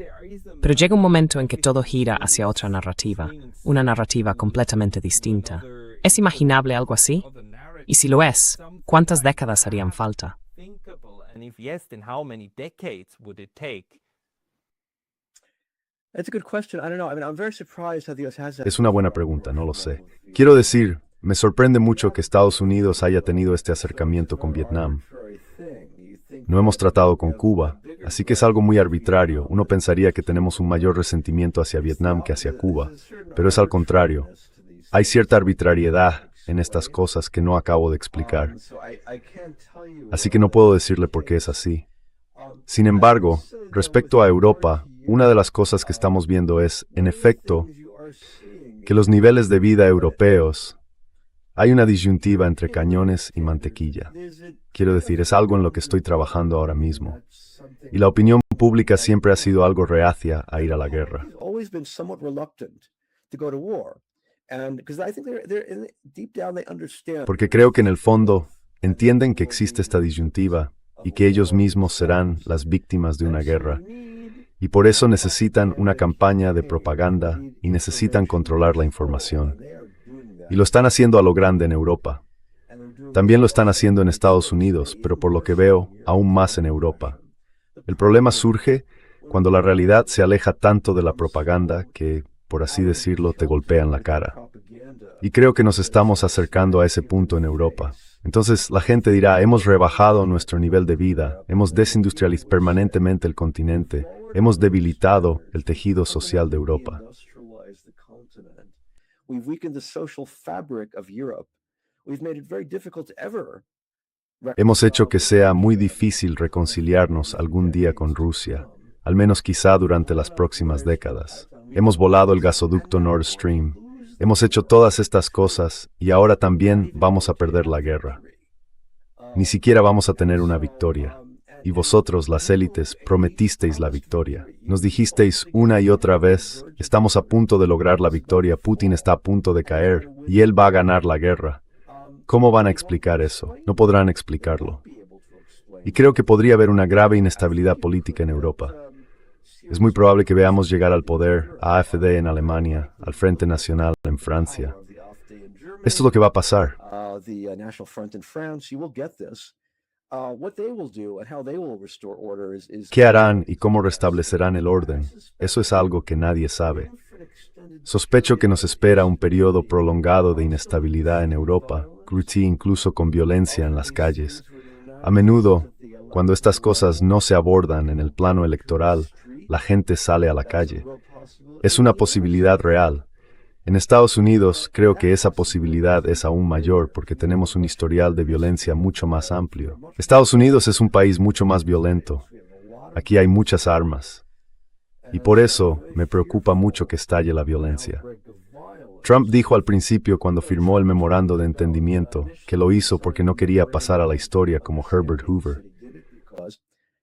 Pero llega un momento en que todo gira hacia otra narrativa, una narrativa completamente distinta. ¿Es imaginable algo así? Y si lo es, ¿cuántas décadas harían falta? And if yes, then how many decades would it take? That's a good question. I don't know. I mean, I'm very surprised how the US has that. Es una buena pregunta, no lo sé. Quiero decir, me sorprende mucho que Estados Unidos haya tenido este acercamiento con Vietnam. No hemos tratado con Cuba, así que es algo muy arbitrario. Uno pensaría que tenemos un mayor resentimiento hacia Vietnam que hacia Cuba, pero es al contrario. Hay cierta arbitrariedad en estas cosas que no acabo de explicar. Así que no puedo decirle por qué es así. Sin embargo, respecto a Europa, una de las cosas que estamos viendo es, en efecto, que los niveles de vida europeos, hay una disyuntiva entre cañones y mantequilla. Quiero decir, es algo en lo que estoy trabajando ahora mismo. Y la opinión pública siempre ha sido algo reacia a ir a la guerra. Porque creo que en el fondo entienden que existe esta disyuntiva y que ellos mismos serán las víctimas de una guerra. Y por eso necesitan una campaña de propaganda y necesitan controlar la información. Y lo están haciendo a lo grande en Europa. También lo están haciendo en Estados Unidos, pero por lo que veo, aún más en Europa. El problema surge cuando la realidad se aleja tanto de la propaganda que, por así decirlo, te golpea en la cara. Y creo que nos estamos acercando a ese punto en Europa. Entonces la gente dirá, hemos rebajado nuestro nivel de vida, hemos desindustrializado permanentemente el continente, hemos debilitado el tejido social de Europa. Hemos hecho que sea muy difícil reconciliarnos algún día con Rusia, al menos quizá durante las próximas décadas. Hemos volado el gasoducto Nord Stream. Hemos hecho todas estas cosas y ahora también vamos a perder la guerra. Ni siquiera vamos a tener una victoria. Y vosotros, las élites, prometisteis la victoria. Nos dijisteis una y otra vez, estamos a punto de lograr la victoria, Putin está a punto de caer, y él va a ganar la guerra. ¿Cómo van a explicar eso? No podrán explicarlo. Y creo que podría haber una grave inestabilidad política en Europa. Es muy probable que veamos llegar al poder a AfD en Alemania, al Frente Nacional en Francia. Esto es lo que va a pasar. ¿Qué harán y cómo restablecerán el orden? Eso es algo que nadie sabe. Sospecho que nos espera un periodo prolongado de inestabilidad en Europa, incluso con violencia en las calles. A menudo, cuando estas cosas no se abordan en el plano electoral, la gente sale a la calle. Es una posibilidad real. En Estados Unidos creo que esa posibilidad es aún mayor porque tenemos un historial de violencia mucho más amplio. Estados Unidos es un país mucho más violento. Aquí hay muchas armas. Y por eso me preocupa mucho que estalle la violencia. Trump dijo al principio cuando firmó el memorando de entendimiento que lo hizo porque no quería pasar a la historia como Herbert Hoover.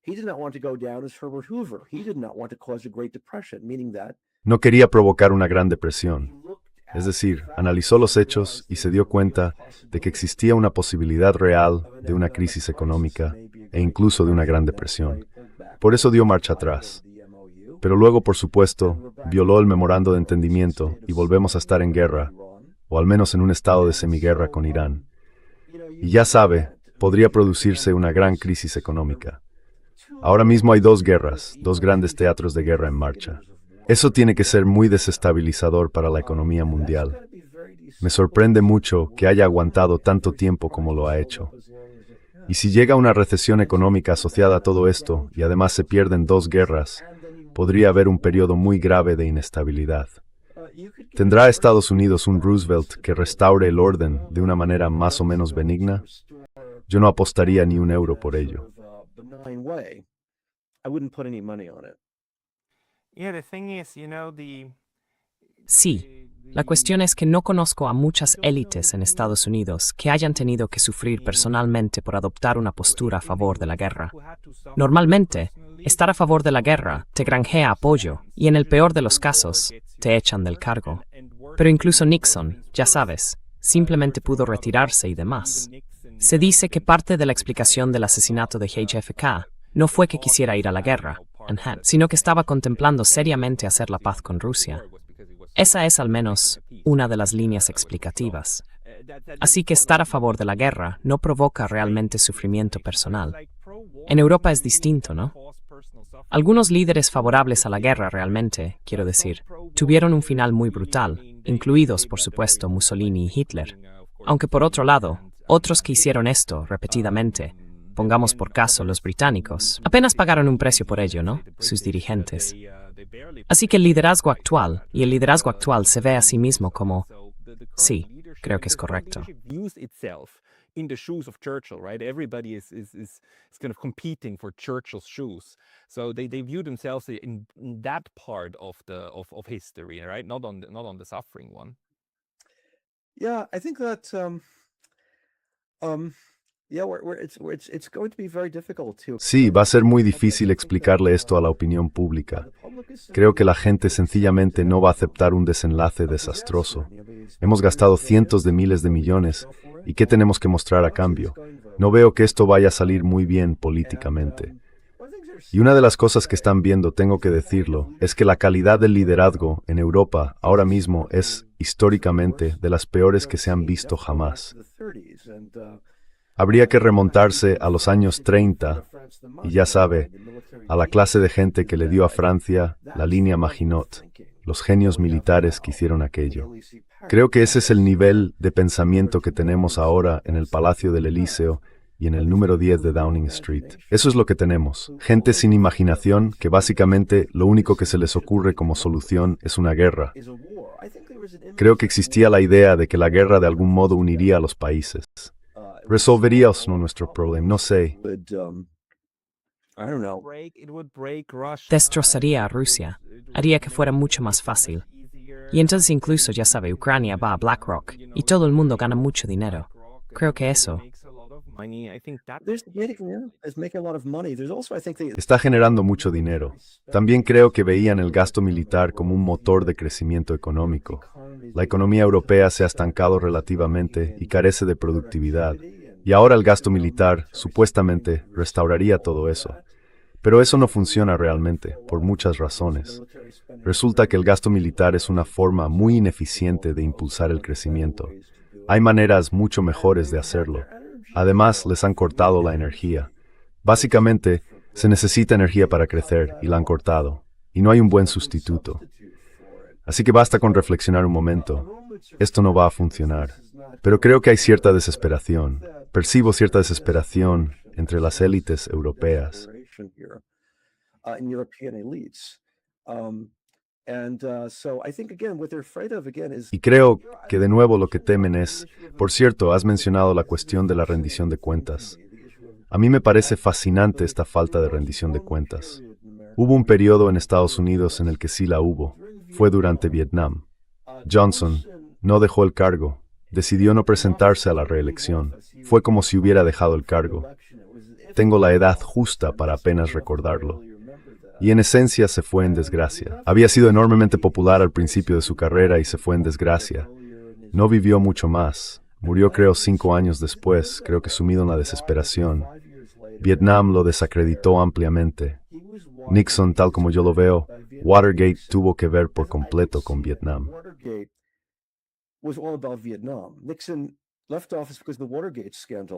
He did not want to go down as Herbert Hoover. He did not want to cause a Great Depression, meaning that No quería provocar una gran depresión. Es decir, analizó los hechos y se dio cuenta de que existía una posibilidad real de una crisis económica e incluso de una gran depresión. Por eso dio marcha atrás. Pero luego, por supuesto, violó el memorando de entendimiento y volvemos a estar en guerra, o al menos en un estado de semiguerra con Irán. Y ya sabe, podría producirse una gran crisis económica. Ahora mismo hay dos guerras, dos grandes teatros de guerra en marcha. Eso tiene que ser muy desestabilizador para la economía mundial. Me sorprende mucho que haya aguantado tanto tiempo como lo ha hecho. Y si llega una recesión económica asociada a todo esto, y además se pierden dos guerras, podría haber un periodo muy grave de inestabilidad. ¿Tendrá Estados Unidos un Roosevelt que restaure el orden de una manera más o menos benigna? Yo no apostaría ni un euro por ello. I wouldn't put any money on it. Sí, la cuestión es que no conozco a muchas élites en Estados Unidos que hayan tenido que sufrir personalmente por adoptar una postura a favor de la guerra. Normalmente, estar a favor de la guerra te granjea apoyo y en el peor de los casos, te echan del cargo. Pero incluso Nixon, ya sabes, simplemente pudo retirarse y demás. Se dice que parte de la explicación del asesinato de JFK no fue que quisiera ir a la guerra, sino que estaba contemplando seriamente hacer la paz con Rusia. Esa es al menos una de las líneas explicativas. Así que estar a favor de la guerra no provoca realmente sufrimiento personal. En Europa es distinto, ¿no? Algunos líderes favorables a la guerra realmente, quiero decir, tuvieron un final muy brutal, incluidos, por supuesto, Mussolini y Hitler. Aunque por otro lado, otros que hicieron esto repetidamente, pongamos por caso los británicos, apenas pagaron un precio por ello, ¿no? Sus dirigentes. Así que el liderazgo actual se ve a sí mismo como, sí, creo que es correcto. In the shoes of Churchill, right? Everybody is kind of competing for Churchill's shoes. So they view themselves in that part of history, right? Not on the suffering one. Yeah, I think that yeah, it's going to be very difficult to. Sí, va a ser muy difícil explicarle esto a la opinión pública. Creo que la gente sencillamente no va a aceptar un desenlace desastroso. Hemos gastado cientos de miles de millones, ¿y qué tenemos que mostrar a cambio? No veo que esto vaya a salir muy bien políticamente. Y una de las cosas que están viendo, tengo que decirlo, es que la calidad del liderazgo en Europa ahora mismo es, históricamente, de las peores que se han visto jamás. Habría que remontarse a los años 30, y ya sabe, a la clase de gente que le dio a Francia la línea Maginot, los genios militares que hicieron aquello. Creo que ese es el nivel de pensamiento que tenemos ahora en el Palacio del Elíseo y en el número 10 de Downing Street. Eso es lo que tenemos. Gente sin imaginación que básicamente lo único que se les ocurre como solución es una guerra. Creo que existía la idea de que la guerra de algún modo uniría a los países. Resolvería nuestro problema, no sé. Destrozaría a Rusia, haría que fuera mucho más fácil. Y entonces incluso, ya sabe, Ucrania va a BlackRock y todo el mundo gana mucho dinero. Creo que eso. Está generando mucho dinero. También creo que veían el gasto militar como un motor de crecimiento económico. La economía europea se ha estancado relativamente y carece de productividad. Y ahora el gasto militar, supuestamente, restauraría todo eso. Pero eso no funciona realmente, por muchas razones. Resulta que el gasto militar es una forma muy ineficiente de impulsar el crecimiento. Hay maneras mucho mejores de hacerlo. Además, les han cortado la energía. Básicamente, se necesita energía para crecer y la han cortado. Y no hay un buen sustituto. Así que basta con reflexionar un momento. Esto no va a funcionar. Pero creo que hay cierta desesperación. Percibo cierta desesperación entre las élites europeas. Y creo que de nuevo lo que temen es, por cierto, has mencionado la cuestión de la rendición de cuentas. A mí me parece fascinante esta falta de rendición de cuentas. Hubo un periodo en Estados Unidos en el que sí la hubo. Fue durante Vietnam. Johnson no dejó el cargo. Decidió no presentarse a la reelección. Fue como si hubiera dejado el cargo. Tengo la edad justa para apenas recordarlo. Y en esencia se fue en desgracia. Había sido enormemente popular al principio de su carrera y se fue en desgracia. No vivió mucho más. Murió creo 5 años después, creo que sumido en la desesperación. Vietnam lo desacreditó ampliamente. Nixon, tal como yo lo veo, Watergate tuvo que ver por completo con Vietnam.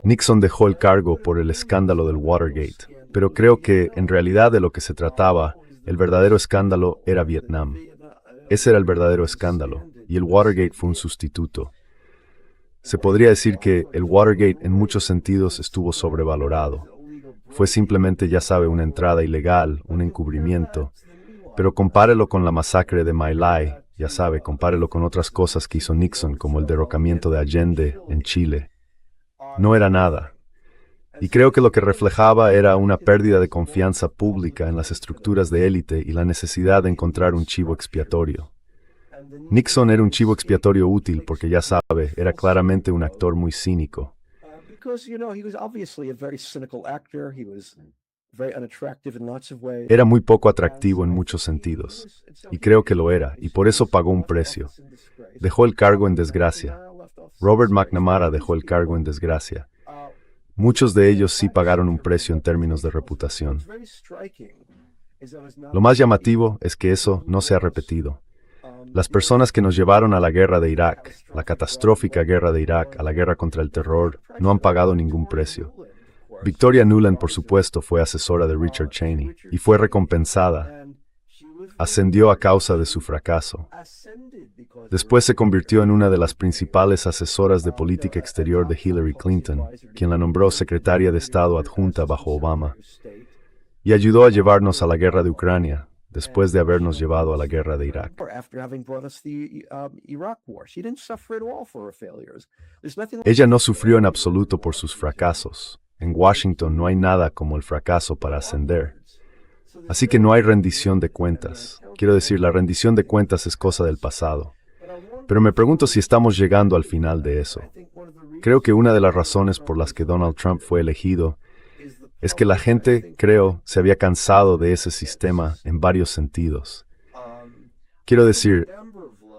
Nixon dejó el cargo por el escándalo del Watergate, pero creo que, en realidad, de lo que se trataba, el verdadero escándalo era Vietnam. Ese era el verdadero escándalo, y el Watergate fue un sustituto. Se podría decir que el Watergate en muchos sentidos estuvo sobrevalorado. Fue simplemente, ya sabe, una entrada ilegal, un encubrimiento. Pero compárelo con la masacre de My Lai, ya sabe, compárelo con otras cosas que hizo Nixon, como el derrocamiento de Allende en Chile. No era nada. Y creo que lo que reflejaba era una pérdida de confianza pública en las estructuras de élite y la necesidad de encontrar un chivo expiatorio. Nixon era un chivo expiatorio útil porque, ya sabe, era claramente un actor muy cínico. Era muy poco atractivo en muchos sentidos, y creo que lo era, y por eso pagó un precio. Dejó el cargo en desgracia. Robert McNamara dejó el cargo en desgracia. Muchos de ellos sí pagaron un precio en términos de reputación. Lo más llamativo es que eso no se ha repetido. Las personas que nos llevaron a la guerra de Irak, la catastrófica guerra de Irak, a la guerra contra el terror, no han pagado ningún precio. Victoria Nuland, por supuesto, fue asesora de Richard Cheney y fue recompensada. Ascendió a causa de su fracaso. Después se convirtió en una de las principales asesoras de política exterior de Hillary Clinton, quien la nombró secretaria de Estado adjunta bajo Obama, y ayudó a llevarnos a la guerra de Ucrania, después de habernos llevado a la guerra de Irak. Ella no sufrió en absoluto por sus fracasos. En Washington no hay nada como el fracaso para ascender. Así que no hay rendición de cuentas. Quiero decir, la rendición de cuentas es cosa del pasado. Pero me pregunto si estamos llegando al final de eso. Creo que una de las razones por las que Donald Trump fue elegido es que la gente, creo, se había cansado de ese sistema en varios sentidos. Quiero decir,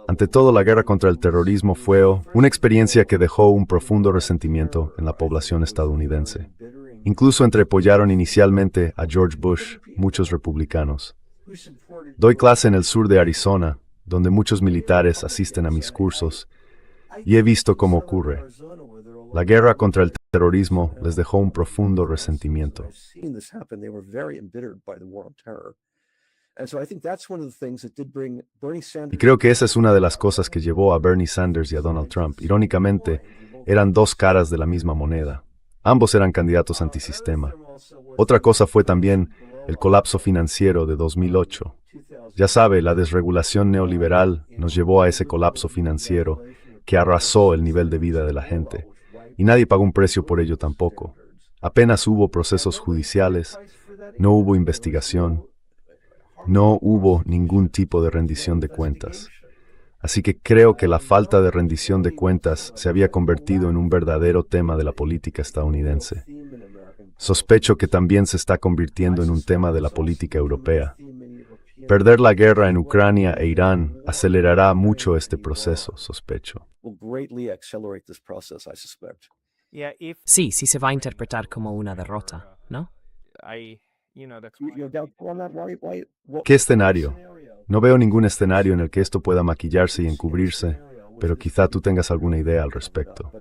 ante todo, la guerra contra el terrorismo fue una experiencia que dejó un profundo resentimiento en la población estadounidense. Incluso apoyaron inicialmente a George Bush, muchos republicanos. Doy clase en el sur de Arizona, donde muchos militares asisten a mis cursos, y he visto cómo ocurre. La guerra contra el terrorismo les dejó un profundo resentimiento. Y creo que esa es una de las cosas que llevó a Bernie Sanders y a Donald Trump. Irónicamente, eran dos caras de la misma moneda. Ambos eran candidatos antisistema. Otra cosa fue también el colapso financiero de 2008. Ya sabe, la desregulación neoliberal nos llevó a ese colapso financiero que arrasó el nivel de vida de la gente. Y nadie pagó un precio por ello tampoco. Apenas hubo procesos judiciales, no hubo investigación, no hubo ningún tipo de rendición de cuentas. Así que creo que la falta de rendición de cuentas se había convertido en un verdadero tema de la política estadounidense. Sospecho que también se está convirtiendo en un tema de la política europea. Perder la guerra en Ucrania e Irán acelerará mucho este proceso, sospecho. Sí, sí se va a interpretar como una derrota, ¿no? ¿Qué escenario? No veo ningún escenario en el que esto pueda maquillarse y encubrirse, pero quizá tú tengas alguna idea al respecto.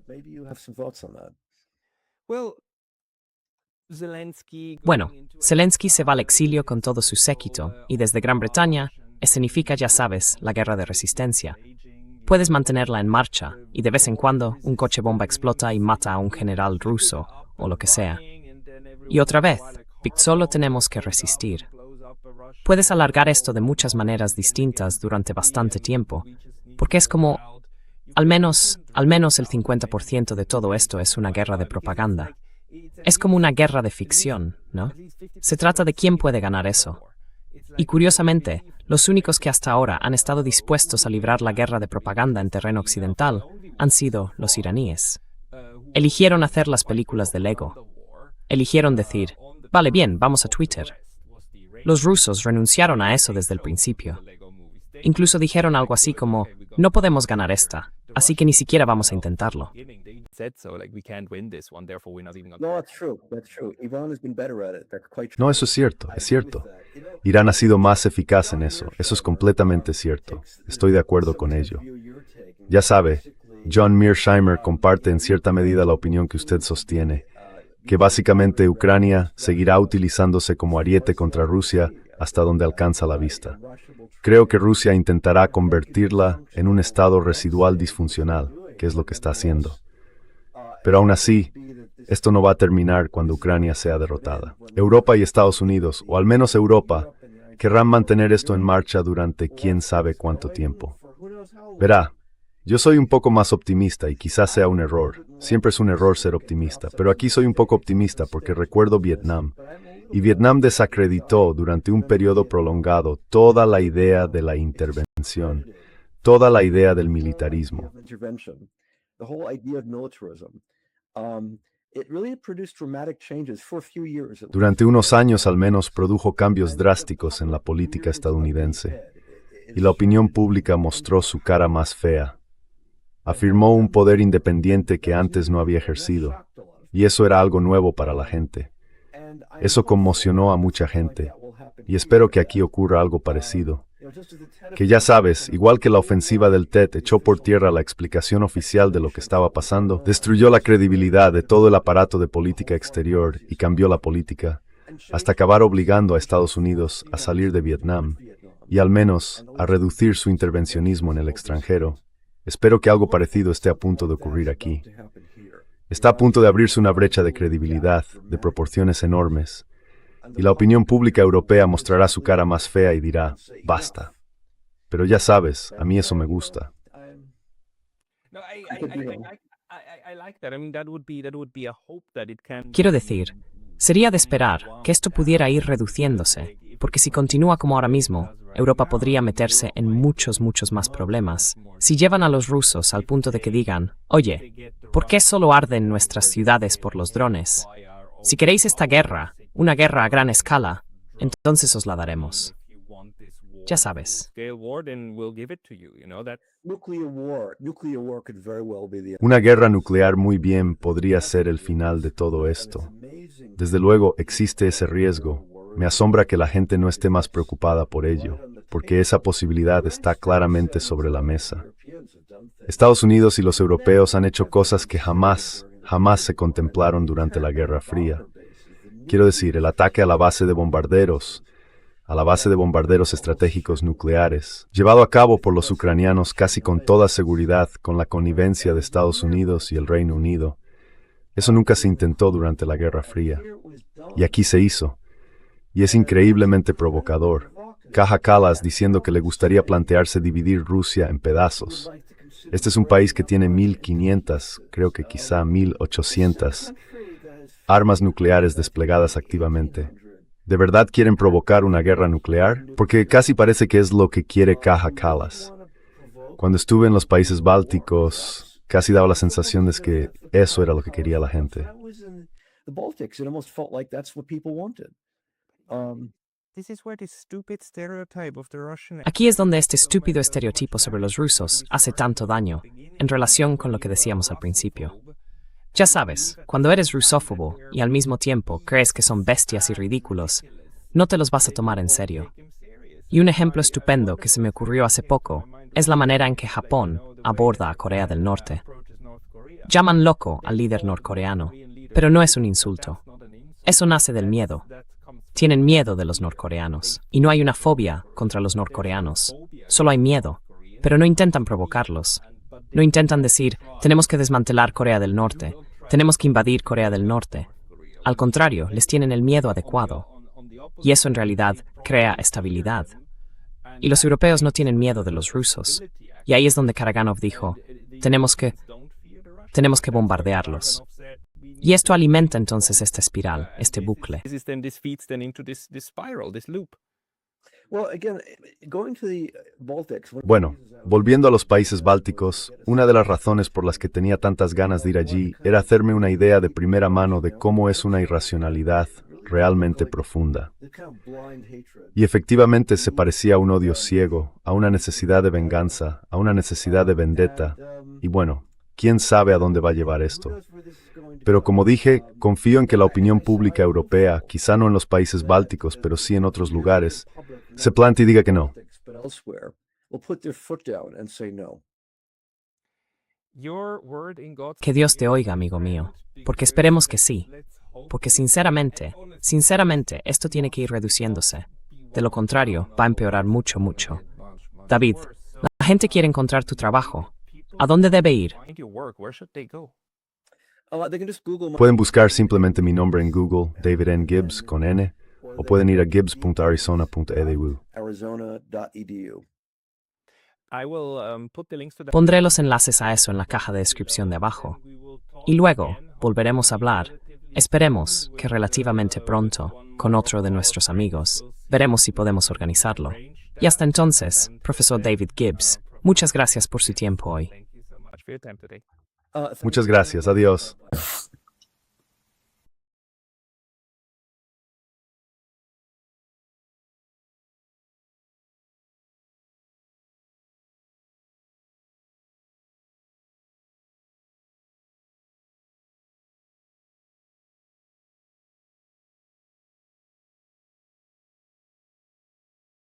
Bueno, Zelensky se va al exilio con todo su séquito, y desde Gran Bretaña escenifica, ya sabes, la guerra de resistencia. Puedes mantenerla en marcha, y de vez en cuando un coche bomba explota y mata a un general ruso, o lo que sea. Y otra vez, solo tenemos que resistir. Puedes alargar esto de muchas maneras distintas durante bastante tiempo, porque es como, al menos el 50% de todo esto es una guerra de propaganda. Es como una guerra de ficción, ¿no? Se trata de quién puede ganar eso. Y curiosamente, los únicos que hasta ahora han estado dispuestos a librar la guerra de propaganda en terreno occidental han sido los iraníes. Eligieron hacer las películas de Lego. Eligieron decir, vale bien, vamos a Twitter. Los rusos renunciaron a eso desde el principio. Incluso dijeron algo así como, no podemos ganar esta, así que ni siquiera vamos a intentarlo. No, that's true. That's true. Iran has been better at it. That's quite true. No, eso es cierto, es cierto. Irán ha sido más eficaz en eso es completamente cierto. Estoy de acuerdo con ello. Ya sabe, John Mearsheimer comparte en cierta medida la opinión que usted sostiene, que básicamente Ucrania seguirá utilizándose como ariete contra Rusia hasta donde alcanza la vista. Creo que Rusia intentará convertirla en un estado residual disfuncional, que es lo que está haciendo. Pero aún así, esto no va a terminar cuando Ucrania sea derrotada. Europa y Estados Unidos, o al menos Europa, querrán mantener esto en marcha durante quién sabe cuánto tiempo. Verá, yo soy un poco más optimista y quizás sea un error. Siempre es un error ser optimista, pero aquí soy un poco optimista porque recuerdo Vietnam. Y Vietnam desacreditó durante un periodo prolongado toda la idea de la intervención, toda la idea del militarismo. The whole idea of militarism. It really produced dramatic changes for a few years. Durante unos años al menos produjo cambios drásticos en la política estadounidense, y la opinión pública mostró su cara más fea. Afirmó un poder independiente que antes no había ejercido, y eso era algo nuevo para la gente. Eso conmocionó a mucha gente, y espero que aquí ocurra algo parecido. Que ya sabes, igual que la ofensiva del TET echó por tierra la explicación oficial de lo que estaba pasando, destruyó la credibilidad de todo el aparato de política exterior y cambió la política, hasta acabar obligando a Estados Unidos a salir de Vietnam y al menos a reducir su intervencionismo en el extranjero. Espero que algo parecido esté a punto de ocurrir aquí. Está a punto de abrirse una brecha de credibilidad de proporciones enormes, y la opinión pública europea mostrará su cara más fea y dirá, basta. Pero ya sabes, a mí eso me gusta. Quiero decir, sería de esperar que esto pudiera ir reduciéndose, porque si continúa como ahora mismo, Europa podría meterse en muchos más problemas. Si llevan a los rusos al punto de que digan, oye, ¿por qué solo arden nuestras ciudades por los drones? Si queréis esta guerra, una guerra a gran escala, entonces os la daremos. Ya sabes. Una guerra nuclear muy bien podría ser el final de todo esto. Desde luego existe ese riesgo. Me asombra que la gente no esté más preocupada por ello, porque esa posibilidad está claramente sobre la mesa. Estados Unidos y los europeos han hecho cosas que jamás se contemplaron durante la Guerra Fría. Quiero decir, el ataque a la base de bombarderos estratégicos nucleares, llevado a cabo por los ucranianos casi con toda seguridad con la connivencia de Estados Unidos y el Reino Unido. Eso nunca se intentó durante la Guerra Fría. Y aquí se hizo. Y es increíblemente provocador. Kaja Kallas diciendo que le gustaría plantearse dividir Rusia en pedazos. Este es un país que tiene 1.500, creo que quizá 1.800 armas nucleares desplegadas activamente. ¿De verdad quieren provocar una guerra nuclear? Porque casi parece que es lo que quiere Kaja Kallas. Cuando estuve en los países bálticos, casi daba la sensación de que eso era lo que quería la gente. Aquí es donde este estúpido estereotipo sobre los rusos hace tanto daño, en relación con lo que decíamos al principio. Ya sabes, cuando eres rusófobo y al mismo tiempo crees que son bestias y ridículos, no te los vas a tomar en serio. Y un ejemplo estupendo que se me ocurrió hace poco es la manera en que Japón aborda a Corea del Norte. Llaman loco al líder norcoreano, pero no es un insulto. Eso nace del miedo. Tienen miedo de los norcoreanos, y no hay una fobia contra los norcoreanos. Solo hay miedo, pero no intentan provocarlos. No intentan decir, tenemos que desmantelar Corea del Norte, tenemos que invadir Corea del Norte. Al contrario, les tienen el miedo adecuado. Y eso en realidad crea estabilidad. Y los europeos no tienen miedo de los rusos. Y ahí es donde Karaganov dijo, tenemos que bombardearlos. Y esto alimenta entonces esta espiral, este bucle. Well, again, going to the Baltics. one of the Bueno, reasons I was- volviendo a los países bálticos, una de las razones por las que tenía tantas ganas de ir allí era hacerme una idea de primera mano de cómo es una irracionalidad realmente profunda. the kind of blind hatred. Y efectivamente se parecía a un odio ciego, a una necesidad de venganza, a una necesidad de vendetta. Y bueno, quién sabe a dónde va a llevar esto. Pero como dije, confío en que la opinión pública europea, quizá no en los países bálticos, pero sí en otros lugares, se plante y diga que no. But elsewhere, will put their foot down and say no. Your word in God's Que Dios te oiga, amigo mío, porque esperemos que sí. Porque sinceramente, esto tiene que ir reduciéndose. De lo contrario, va a empeorar mucho, mucho. David, la gente quiere encontrar tu trabajo. ¿A dónde debe ir? find your work, where should they go? They can just Google my Pueden buscar simplemente mi nombre en Google, David N. Gibbs, con N, o pueden ir a gibbs.arizona.edu. arizona.edu. I will put the links to that. Pondré los enlaces a eso en la caja de descripción de abajo. Y luego, volveremos a hablar. Esperemos que relativamente pronto, con otro de nuestros amigos. Veremos si podemos organizarlo. Y hasta entonces, profesor David Gibbs, muchas gracias por su tiempo hoy. Thank you so much for your time today. Muchas gracias, adiós.